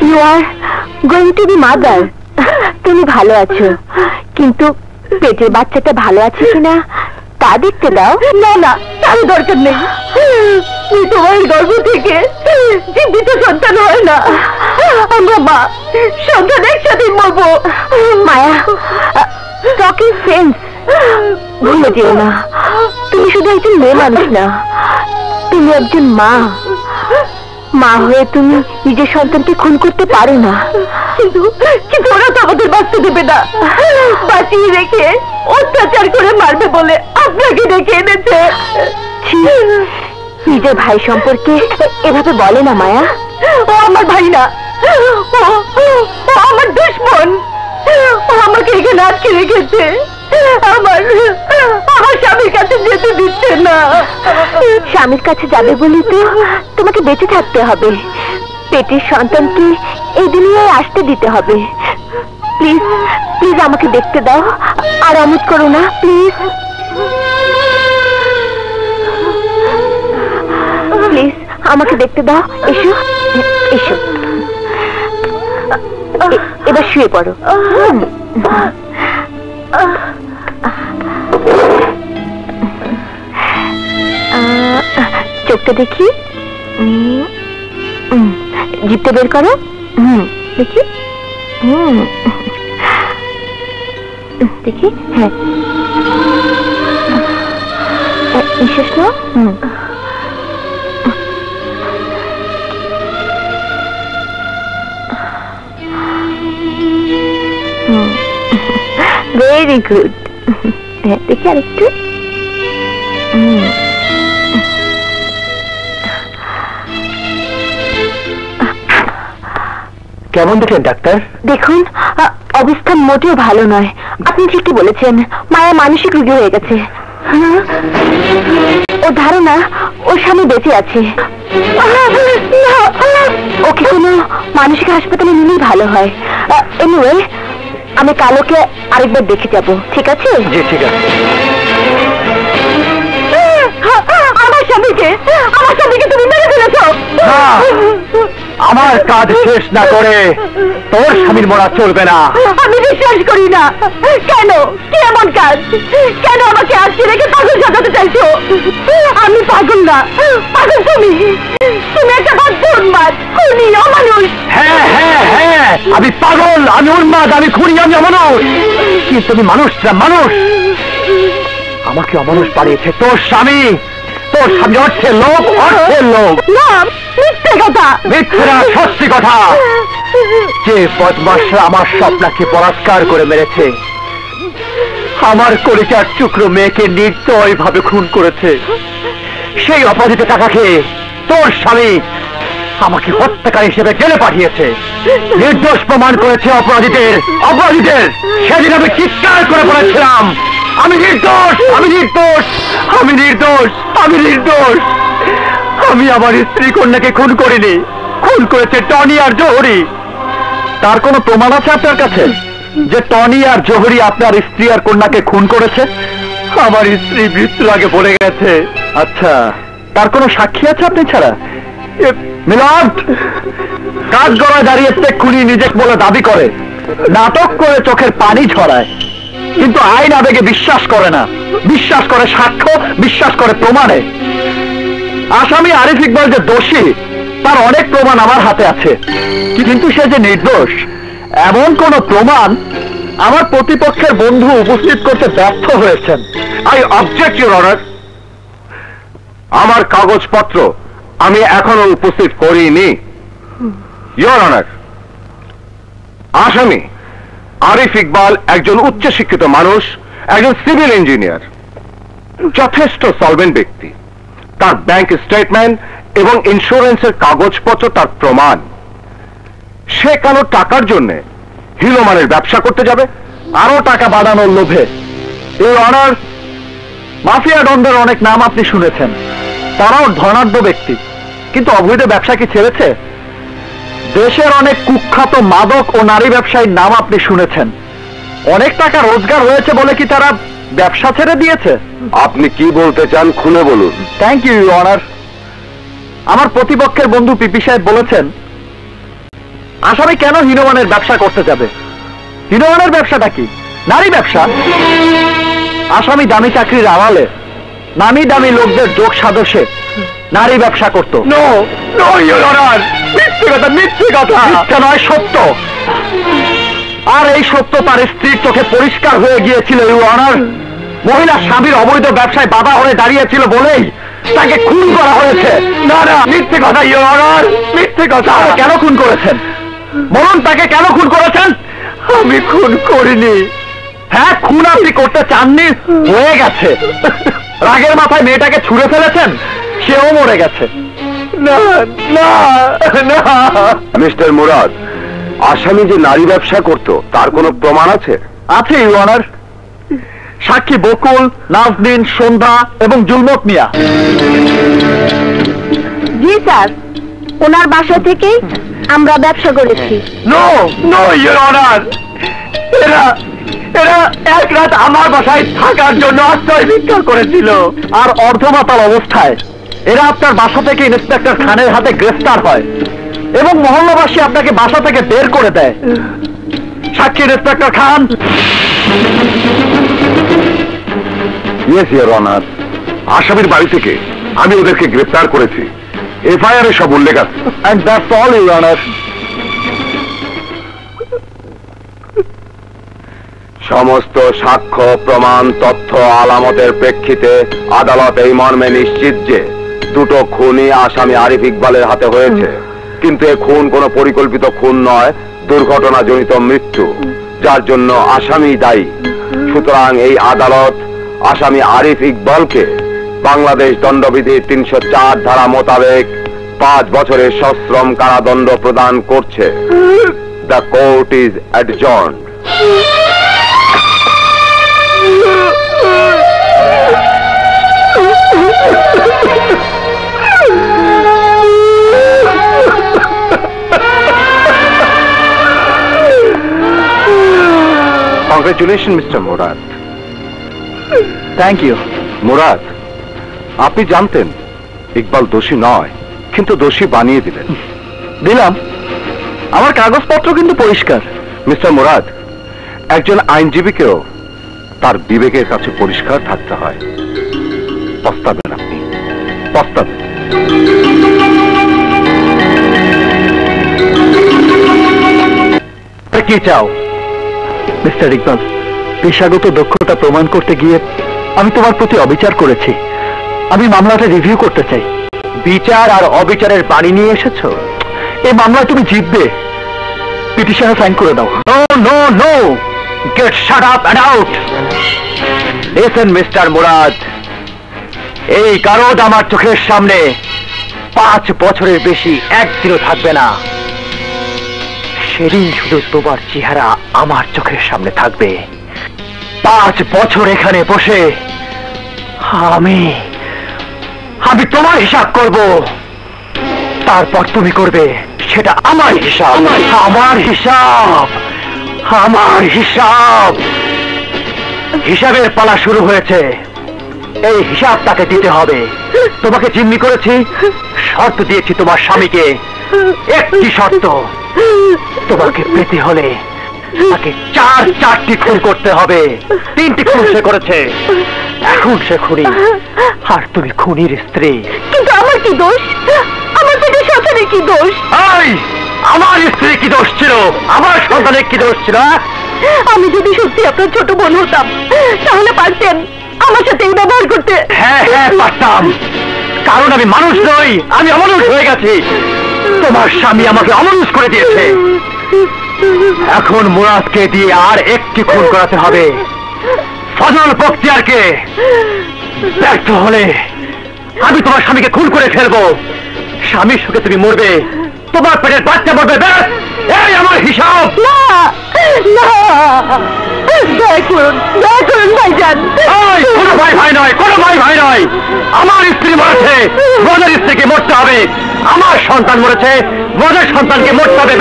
You are going to be mother. তুমি ভালো আছো, কিন্তু পেটের বাচ্চাটা ভালো আছে কিনা তা দেখতে দাও। না, তার দরকার নেই। তোমার গর্ভ থেকে জীবিত সন্তান হয় না। আমরা মা সন্তান একসাথে মরবো। মায়া, টকিং সেন্স ভুলে যেও না। তুমি শুধু একজন মেয়ে মানুষ না, তুমি একজন মা। মা হয়ে তুমি নিজের সন্তানকে খুন করতে পারো না। কিন্তু ওরা তো আমাদের বাঁচতে দেবে না। বাঁচিয়ে রেখে অত্যাচার করে মারবে বলে আপনাকে ডেকে এনেছে। নিজের ভাই সম্পর্কে এভাবে বলে না মায়া। ও আমার ভাই না, ও আমার দুশমন। ও আমাকে এখানে আটকে রেখেছে। আমার স্বামীর কাছে যেতে দিচ্ছে না। স্বামীর কাছে যাবে বলে তো তোমাকে বেঁচে থাকতে হবে, পেটের সন্তানকে এই দুনিয়ায় আসতে দিতে হবে। প্লিজ প্লিজ আমাকে দেখতে দাও, আর অমত করো না প্লিজ। প্লিজ আমাকে দেখতে দাও, এসো এসো, এবার শুয়ে পড়ো। চোখটা দেখি, জিভটা বের করো, দেখি, দেখি, হ্যাঁ, নিঃশ্বাস নাও। Very good. হ্যাঁ, দেখি আরেকটু। কেমন দেখলেন ডাক্তার? দেখুন, অবস্থান মোটেও ভালো নয়। আপনি ঠিকই বলেছেন, মায়া মানসিক রোগী হয়ে গেছে। ও ধারণা ওর স্বামী বেঁচে আছে। ওকে কোনো মানসিক হাসপাতালে নিলেই ভালো হয়। এনিওয়ে, আমি কালোকে আরেকবার দেখে যাব, ঠিক আছে? জি ঠিক আছে। আমার স্বামীকে তুমি মেরে ফেলেছ। আমার কাজ শেষ না করে তোর স্বামীর মরা চলবে না। আমি বিশ্বাস করি না। কেন? কি এমন কাজ? কেন আমাকে আটকে রেখে পাগল সাজাতে চাইছো? আমি পাগল না, পাগল তুমি। তুমি একটা বাধ্য উন্মাদ, খুনি, অমানুষ। হ্যাঁ হ্যাঁ হ্যাঁ, আমি পাগল, আমি উন্মাদ, আমি খুনি, আমি অমানুষ। কিন্তু তুমি মানুষ না, মানুষ। আমাকে অমানুষ বানিয়েছে তোর স্বামী। তোর স্বামী অর্থের লোক, অর্থের লোক। না, মিথ্যে কথা। মিথ্যে না, সত্যি কথা। যে বদমাশরা আমার স্বপ্নকে বলাৎকার করে মেরেছে, আমার কলিজার টুকরো মেয়েকে নির্দয় ভাবে খুন করেছে, সেই অপরাধীতে টাকা খেয়ে তোর স্বামী আমাকে হত্যাকারী হিসেবে জেলে পাঠিয়েছে। নির্দোষ প্রমাণ করেছে অপরাধীদের, অপরাধীদের। সেদিন আমি চিৎকার করে বলেছিলাম, আমি নির্দোষ, আমি নির্দোষ, আমি নির্দোষ, আমি নির্দোষ। আমি আমার স্ত্রী কন্যাকে খুন করিনি, খুন করেছে টনি আর জোহরি। তার কোনো প্রমাণ আছে আপনার কাছে যে টনি আর জোহরি আপনার স্ত্রী আর কন্যাকে খুন করেছে? আমার স্ত্রী মৃত্যুর আগে বলে গেছে। আচ্ছা, তার কোনো সাক্ষী আছে আপনি ছাড়া? মিলাদ কাজ গড়ায় দাঁড়িয়ে খুনি নিজে বলে দাবি করে, নাটক করে চোখের পানি ঝরায়, কিন্তু আইন আবেগে বিশ্বাস করে না। বিশ্বাস করে সাক্ষ্য, বিশ্বাস করে প্রমাণে। আসামি আরিফ ইকবাল যে দোষী তার অনেক প্রমাণ আমার হাতে আছে, কিন্তু সে যে নির্দোষ এমন কোন প্রমাণ আমার প্রতিপক্ষের বন্ধু উপস্থিত করতে ব্যর্থ হয়েছেন। I object your honour. আমার কাগজপত্র আমি এখনো উপস্থিত করিনি। ইউর অনার, আসামি আরিফ ইকবাল একজন উচ্চশিক্ষিত মানুষ, একজন সিভিল ইঞ্জিনিয়ার, যথেষ্ট সলভেন্ট ব্যক্তি। তার ব্যাংক স্টেটমেন্ট এবং ইন্স্যুরেন্সের কাগজপত্র তার প্রমাণ। সে কেন টাকার জন্য হিলোমানের ব্যবসা করতে যাবে? আরো টাকা বাড়ানোর লোভে। ইউর অনার, মাফিয়া ডনদের অনেক নাম আপনি শুনেছেন, তারাও ধনাঢ্য ব্যক্তি, কিন্তু অবৈধ ব্যবসা কি ছেড়েছে? দেশের অনেক কুখ্যাত মাদক ও নারী ব্যবসায়ীর নাম আপনি শুনেছেন, অনেক টাকা রোজগার হয়েছে বলে কি তারা ব্যবসা ছেড়ে দিয়েছে? আপনি কি বলতে চান খুলে বলুন। Thank you your honour. আমার প্রতিপক্ষের বন্ধু পিপি সাহেব বলেছেন আসামি কেন হিনোমানের ব্যবসা করতে যাবে। হিনোমানের ব্যবসাটা কি? নারী ব্যবসা। আসামি দামি চাকরির আড়ালে নামি দামি লোকদের যোগ সাদস্যে নারী ব্যবসা করত। নো নো ইউর অনার, মিথ্যে কথা, মিথ্যে কথা। মিথ্যা নয়, সত্য। আর এই সত্য তার স্ত্রীর চোখে পরিষ্কার হয়ে গিয়েছিল ইউর অনার। মহিলা স্বামীর অবৈধ ব্যবসায় বাধা হয়ে দাঁড়িয়েছিল বলেই তাকে খুন করা হয়েছে। না না, মিথ্যে কথা ইউর অনার, মিথ্যে কথা। কেন খুন করেছেন বলুন, তাকে কেন খুন করেছেন? আমি খুন করিনি। হ্যাঁ, খুন আপনি করতে চাননি, হয়ে গেছে। রাগের মাথায় মেয়েটাকে ছুঁড়ে ফেলেছেন, সেও মরে গেছে। না না না। মিস্টার মুরাদ, আসামি যে নারী ব্যবসা করত তার কোনো প্রমাণ আছে? আছে ইউর অনার। সাক্ষী বকুল, নাজনীন, সন্ধ্যা এবং জুলমত মিয়া। জি স্যার, ওনার বাসা থেকেই আমরা ব্যবসা করেছি। নো নো ইওর অনার, এরা এরা এক রাত আমার বাসায় থাকার জন্য আশ্রয় ভিক্ষা করেছিল। আর অর্ধমাতাল অবস্থায় এরা আপনার বাসা থেকে ইন্সপেক্টর খানের হাতে গ্রেফতার হয় এবং মহল্লাবাসী আপনাকে বাসা থেকে বের করে দেয়। সাক্ষী inspector Khan. Yes your honour, আসামির বাড়ি থেকে আমি ওদেরকে গ্রেফতার করেছি। এফআইআর এ সব উল্লেখ আছে। And that's all, Your Honor. সমস্ত সাক্ষ্য, প্রমাণ, তথ্য, আলামতের প্রেক্ষিতে আদালত এই মর্মে নিশ্চিত যে দুটো খুনই আসামি আরিফ ইকবালের হাতে হয়েছে, কিন্তু এ খুন কোনো পরিকল্পিত খুন নয়, দুর্ঘটনাজনিত মৃত্যু, যার জন্য আসামি দায়ী। সুতরাং এই আদালত আসামি আরিফ ইকবালকে বাংলাদেশ দণ্ডবিধির 304 ধারা মোতাবেক 5 বছরের সশ্রম কারাদণ্ড প্রদান করছে। The court is adjourned. Congratulation mister Murad. Thank you. Murad, আপনি জানতেন ইকবাল দোষী নয়, কিন্তু দোষী বানিয়ে দিলেন। দিলাম, আমার কাগজপত্র কিন্তু পরিষ্কার। মিস্টার মুরাদ, একজন আইনজীবীকেও তার বিবেকের কাছে পরিষ্কার থাকতে হয়। পস্তাবেন আপনি, পস্তাবেন। কি চাও? মিস্টার ইকবাল, পেশাগত দক্ষতা প্রমাণ করতে গিয়ে আমি তোমার প্রতি অবিচার করেছি। আমি মামলাটা রিভিউ করতে চাই। বিচার আর অবিচারের বাণী নিয়ে এসেছো? এই মামলায় তুমি জিতবে। পিটিশনে সাইন করে দাও। No no no, get shut up and out. Listen mister Murad, এই কারণ আমার চোখের সামনে 5 বছরের বেশি একদিনও থাকবে না। সেদিন শুধু তোমার চেহারা আমার চোখের সামনে থাকবে। 5 বছর এখানে বসে আমি তোমার হিসাব করব, তারপর তুমি করবে সেটা আমার হিসাব। আমার হিসাব, আমার হিসাব। হিসাবের পালা শুরু হয়েছে। এই হিসাব তাকে দিতে হবে। তোমাকে জিম্মি করেছি, শর্ত দিয়েছি তোমার স্বামীকে। একটি শর্ত, তোমাকে পেতে হলে তাকে 4টি খুন করতে হবে। 3টি খুন সে করেছে, এখন সে খুনি, আর তুমি খুনির স্ত্রী। কিন্তু আমার কি দোষ? আমার পেটে সন্তানের কি দোষ? আমার স্ত্রী কি দোষ ছিল? আমার সন্তানের কি দোষ ছিল? আমি যদি সত্যি আপনার ছোট বোন হতাম, তাহলে পারতেন আমার সাথে এই ব্যবহার করতে। হ্যাঁ হ্যাঁ পারতাম, কারণ আমি মানুষ নই, আমি অমানুষ হয়ে গেছি। তোমার স্বামী আমাকে অমানুষ করে দিয়েছে। এখন মুরাদকে দিয়ে আর একটি খুন করাতে হবে, ফজল বখতিয়ারকে। ব্যর্থ হলে আমি তোমার স্বামীকে খুন করে ফেলবো। স্বামীর সুখে তুমি মরবে, তোমার পেটের বাচ্চা মরবে। ব্যাস, এই আমার হিসাব। না না, দয়া করুন ভাইজান। কোনো ভাই ভাই নয়, কোনো ভাই ভাই নয়। আমার স্ত্রী মরেছে, মনের স্ত্রীকে মরতে হবে। আমার সন্তান মরেছে, মনের সন্তানকে মরতে হবে।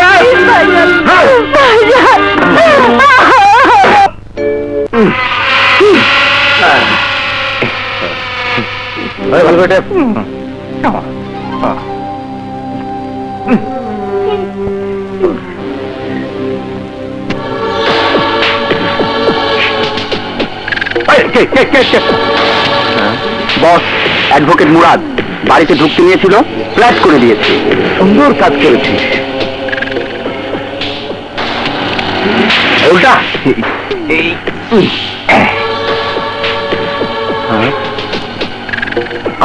বস, অ্যাডভোকেট মুরাদ বাড়িতে ঢুকতে নিয়েছিল, ফ্ল্যাট করে দিয়েছি। সুন্দর কাজ করেছিস। ওটা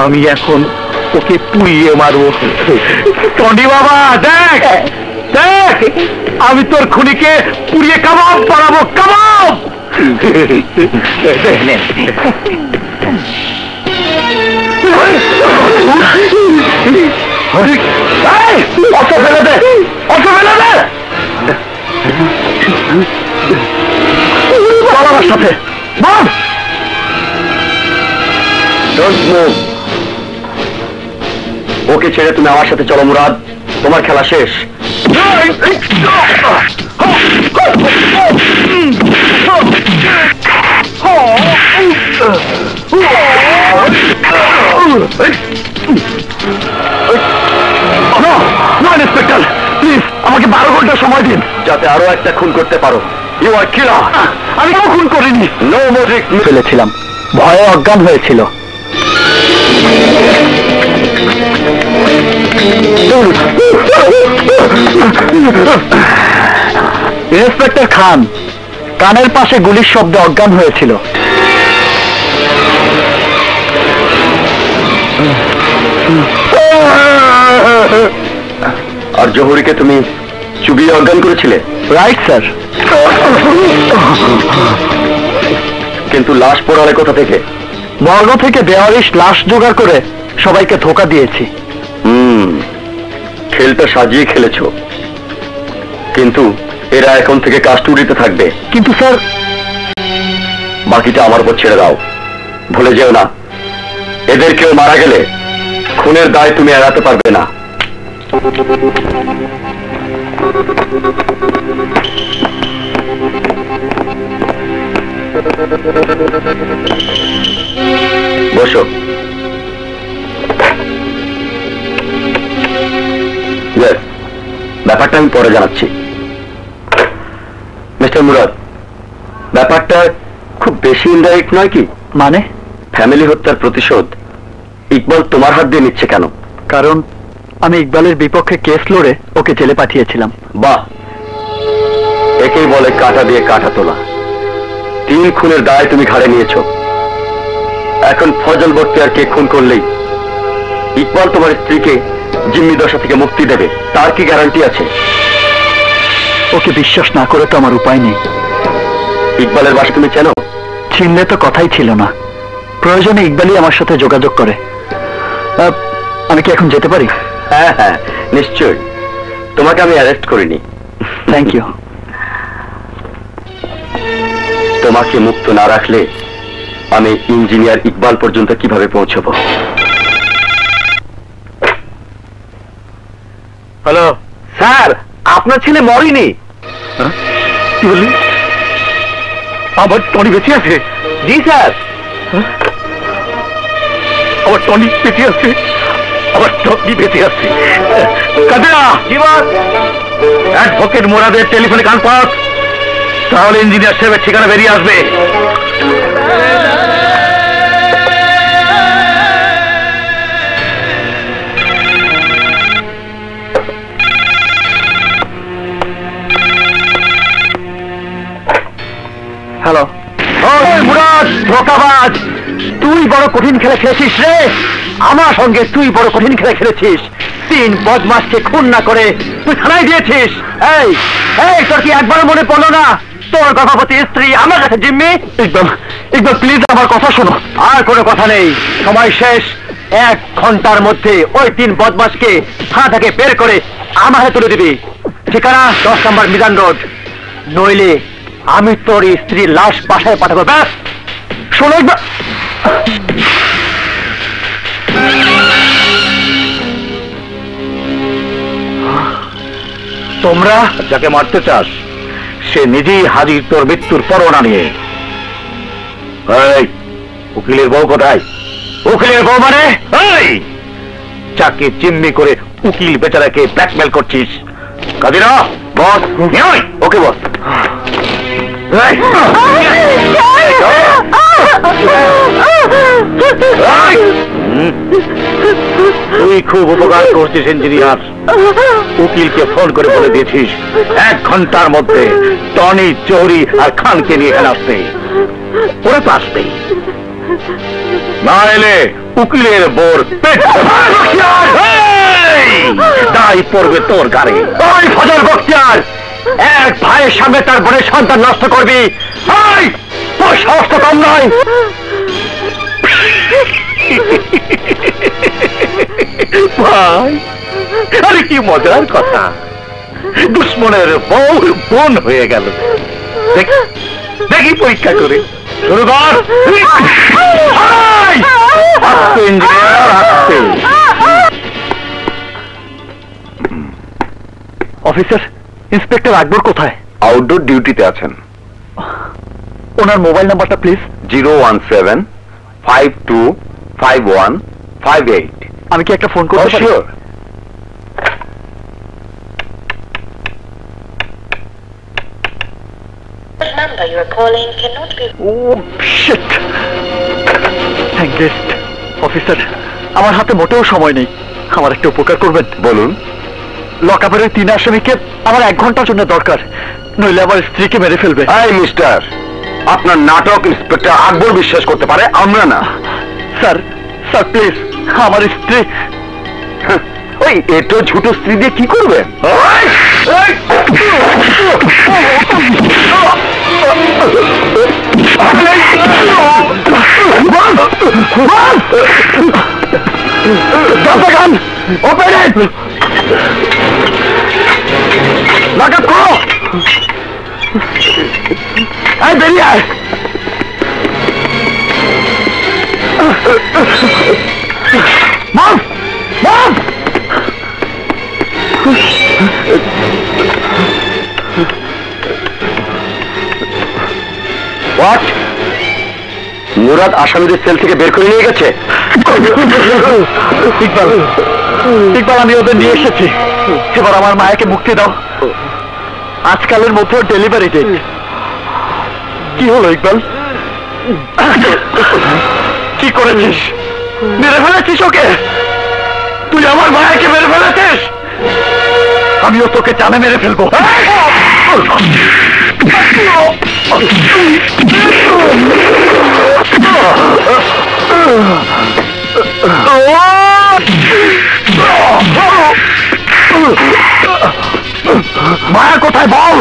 আমি এখন ওকে পুড়িয়ে মারবো। টনি বাবা, দেখ দেখ, আমি তোর খুনিকে পুড়িয়ে কাবাব বানাবো, কাবাব। অটো ফেলে দে, অটো ফেলে দে। চল আমার সাথে, বল ডোন্ট মুভ। ওকে ছেড়ে তুমি আমার সাথে চলো মুরাদ, তোমার খেলা শেষ। ইন্সপেক্টর প্লিজ আমাকে 12 ঘন্টা সময় দিন, যাতে আরো একটা খুন করতে পারো। ইউ আর কিলার। আমি কোনো খুন করিনি। নো মোজিক ফেলেছিলাম, ভয়ে অজ্ঞান হয়েছিল। ইন্সপেক্টর খান কানের পাশে গুলির শব্দে অজ্ঞান হয়েছিল। আর জহুরিকে তুমি চুবিয়ে অজ্ঞান করেছিলে? Right sir. কিন্তু লাশ পড়ালে কোথা থেকে? মর্গ থেকে বেওয়ারিশ লাশ জোগাড় করে সবাইকে ধোকা দিয়েছি। খেলটা সাজিয়ে খেলেছো, কিন্তু এরা এখন থেকে কাস্টডিতে থাকবে। কিন্তু স্যার বাকিটা আমার উপর ছেড়ে দাও। ভুলে যেও না, এদের কেউ মারা গেলে খুনের দায় তুমি এড়াতে পারবে না। বসো। ব্যাপারটা আমি পরে জানাচ্ছি। মিস্টার মুরাদ, ব্যাপারটা খুব বেশি ইনডাইরেক্ট নয় কি? মানে ফ্যামিলি হত্যার প্রতিশোধ ইকবাল তোমার হাত দিয়ে নিচ্ছে কেন? কারণ আমি ইকবালের বিপক্ষে কেস লড়ে ওকে জেলে পাঠিয়েছিলাম। বাহ, একেই বলে কাঁটা দিয়ে কাঁটা তোলা। 3 খুনের দায় তুমি ঘাড়ে নিয়েছো। এখন ফজল বখতিয়ারকে খুন করলেই ইকবাল তোমার স্ত্রীকে জিম্মি দশা থেকে মুক্তি দেবে, তার কি গ্যারান্টি আছে? ওকে বিশ্বাস না করে তো আমার উপায় নেই। ইকবালের বাসা তুমি চেনো? চিনলে তো কথাই ছিল না। প্রয়োজনে ইকবালই আমার সাথে যোগাযোগ করে। আমি কি এখন যেতে পারি? হ্যাঁ হ্যাঁ নিশ্চয়ই, তোমাকে আমি অ্যারেস্ট করিনি। Thank you. তোমাকে মুক্ত না রাখলে আমি ইঞ্জিনিয়ার ইকবাল পর্যন্ত কিভাবে পৌঁছবো? হ্যালো স্যার, আপনার ছেলে মরেনি। কি বললি? আমার টনি বেঁচে আছে? জি স্যার। আমার টনি বেঁচে আছে, আমার টনি বেঁচে আছে। কাজেরা অ্যাডভোকেট মোরাদের টেলিফোনে কান পাস, তাহলে ইঞ্জিনিয়ার সাহেবের ঠিকানা বেরিয়ে আসবে। হ্যালো। ওই মুরাদ ধোঁকাবাজ, তুই বড় কঠিন খেলা খেলেছিস রে। আমার সঙ্গে তুই বড় কঠিন খেলা খেলেছিস। 3 বদমাসকে খুন না করে তুই থানায় দিয়েছিস। এই এই তোর কি একবার মনে পড়লো না তোর গর্ভবতী স্ত্রী আমার কাছে জিম্মি? ইকবাল, ইকবাল প্লিজ আমার কথা শোনো। আর কোনো কথা নেই, সময় শেষ। 1 ঘন্টার মধ্যে ওই 3 বদমাসকে থানা থেকে বের করে আমার হাতে তুলে দিবি। ঠিকানা 10 নম্বর মিজান রোড, নইলে আমি তোর স্ত্রীর লাশ বাসায় পাঠাবো। ব্যাস শোনো, তোমরা যাকে মারতে চাস সে নিজেই হাজির তোর মৃত্যুর পরোয়ানা নিয়ে। উকিলের বউ কোথায়? উকিলের বউ মানে যাকে জিম্মি করে উকিল বেচারাকে ব্ল্যাকমেল করছিস। কাদিরা বস। ওকে বস। তুই খুব উপকার করছিস ইঞ্জিনিয়ার। উকিলকে ফোন করে বলে দিয়েছিস 1 ঘন্টার মধ্যে টনি, জহুরি আর খানকে নিয়ে এখানে আসতে। ওরা তো আসবেই, না এলে উকিলের বোর পেট দায় পড়বে তোর গাড়ি। ওই ফজল বখতিয়ার, 1 ভাইয়ের সামনে তার বোনের সন্তান নষ্ট করবি? তোর সাহস তো কম নয়। ভাই, আরে কি মজার কথা, দুশ্মনের বউ বোন হয়ে গেল। দেখি পরীক্ষা করে। শুরু কর। আস্তে ইঞ্জিনিয়ার, আস্তে। অফিসার, ইন্সপেক্টর আকবর কোথায়? আউটডোর ডিউটিতে আছেন। ওনার মোবাইল নাম্বারটা প্লিজ। 017525158। আমি কি একটা ফোন করতে পারি? number you are calling cannot be officer, আমার হাতে মোটেও সময় নেই, আমার একটা উপকার করবেন? বলুন। লকআপের 3 আসামিকে আমার 1 ঘন্টার জন্য দরকার, নইলে আমার স্ত্রীকে মেরে ফেলবে। এই মিস্টার, আপনার নাটক ইন্সপেক্টর আকবর বিশ্বাস করতে পারে, আমরা না। স্যার, স্যার প্লিজ, আমার স্ত্রী। ওই এটো ছোট স্ত্রী দিয়ে কি করবেন? বেরিয়ে আয়। What? মুরাদ আসামিদের সেল থেকে বের করে নিয়ে গেছে। ইকবাল, ইকবাল, আমি ওদের নিয়ে এসেছি। এবার আমার মায়াকে মুক্তি দাও। আজকালের মধ্যে ডেলিভারি ডেট। কি হলো ইকবাল? কি করেছিস? মেরে ফেলেছিস ওকে? তুই আমার মায়াকে মেরে ফেলেছিস? আমিও তোকে জানে মেরে ফেলবো। মায়া কোথায় বল?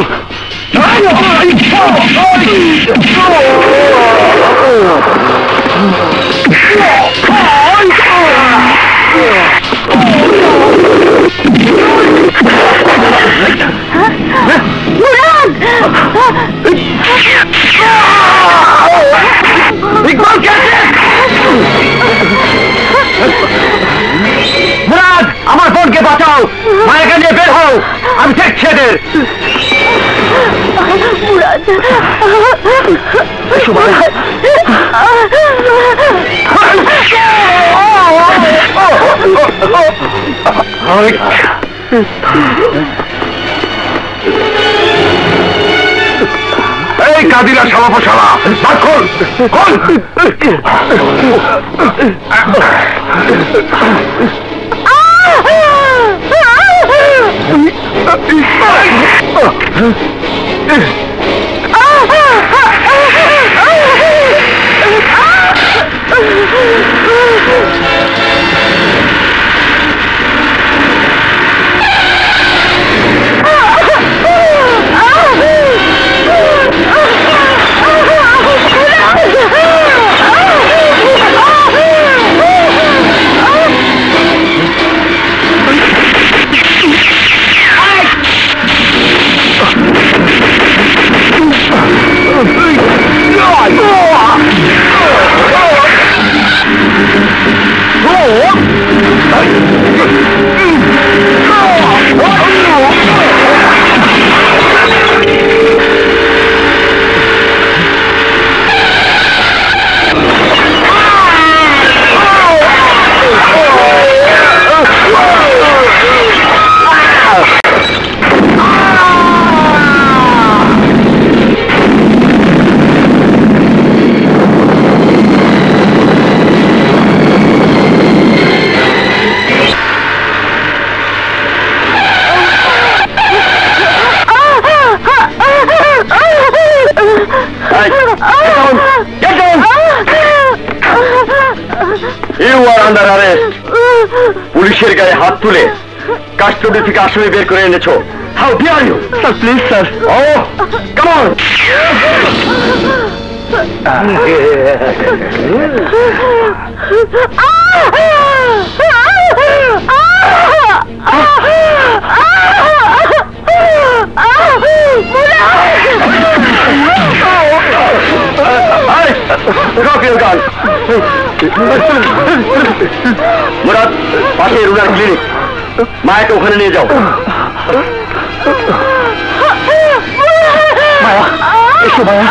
মুরাদ, আমার বোনকে বাঁচাও, মায়াকে নিয়ে বের হও, আমি দেখছি এদের। এই কাদিরা শালা ফশালা, খোল খোল। পুলিশের গায়ে হাত তুলে কাস্টডি থেকে আসামি বের করে এনেছো। How dare you? Sir please sir. Oh come on. Murad, পাশে রুনার ক্লিনিক, মায়াকে ওখানে নিয়ে যাও। মায়া, এসো মায়া।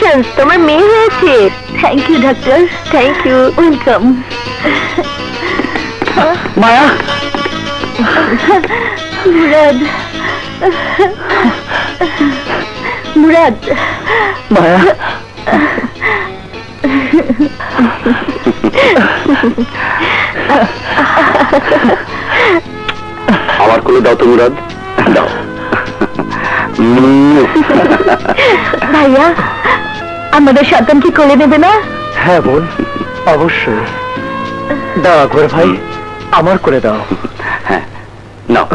কংগ্রাচুলেশনস, তোমার মেয়ে হয়েছে। Thank you doctor, thank you, welcome. Maya, Murad, Murad, Maya, আমার কোলে দাও তো মুরাদ, দাও। ভাইয়া আমাদের সন্তানকে কোলে নেবে না? হ্যাঁ বোন, অবশ্যই। দাও আকবর ভাই, আমার করে দাও। হ্যাঁ নাও।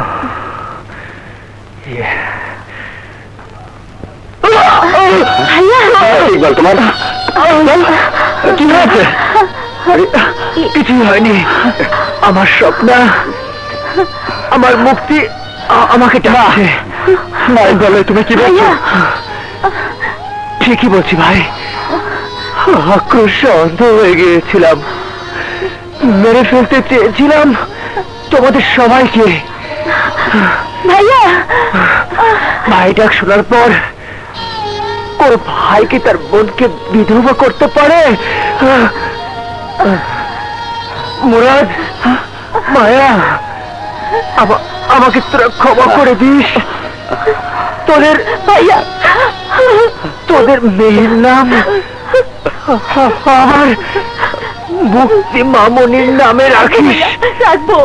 ইকবাল, তোমার কি হয়েছে? কিছুই হয়নি। আমার স্বপ্ন, আমার মুক্তি আমাকে ডাকছে। বলে তুমি কি বলছো? ঠিকই বলছি ভাই, আক্রোশে অন্ধ হয়ে গিয়েছিলাম, মেরে ফেলতে চেয়েছিলাম তোমাদের সবাইকে। ভাইয়া, ভাই ডাক শোনার পর কোন ভাই কি তার বোনকে বিধবা করতে পারে? মুরাদ, মায়া, আমাকে তোরা ক্ষমা করে দিস। তোদের ভাইয়া, তোদের মেয়ের নাম আর মুক্তি মামনির নামে রাখিস। রাখবো।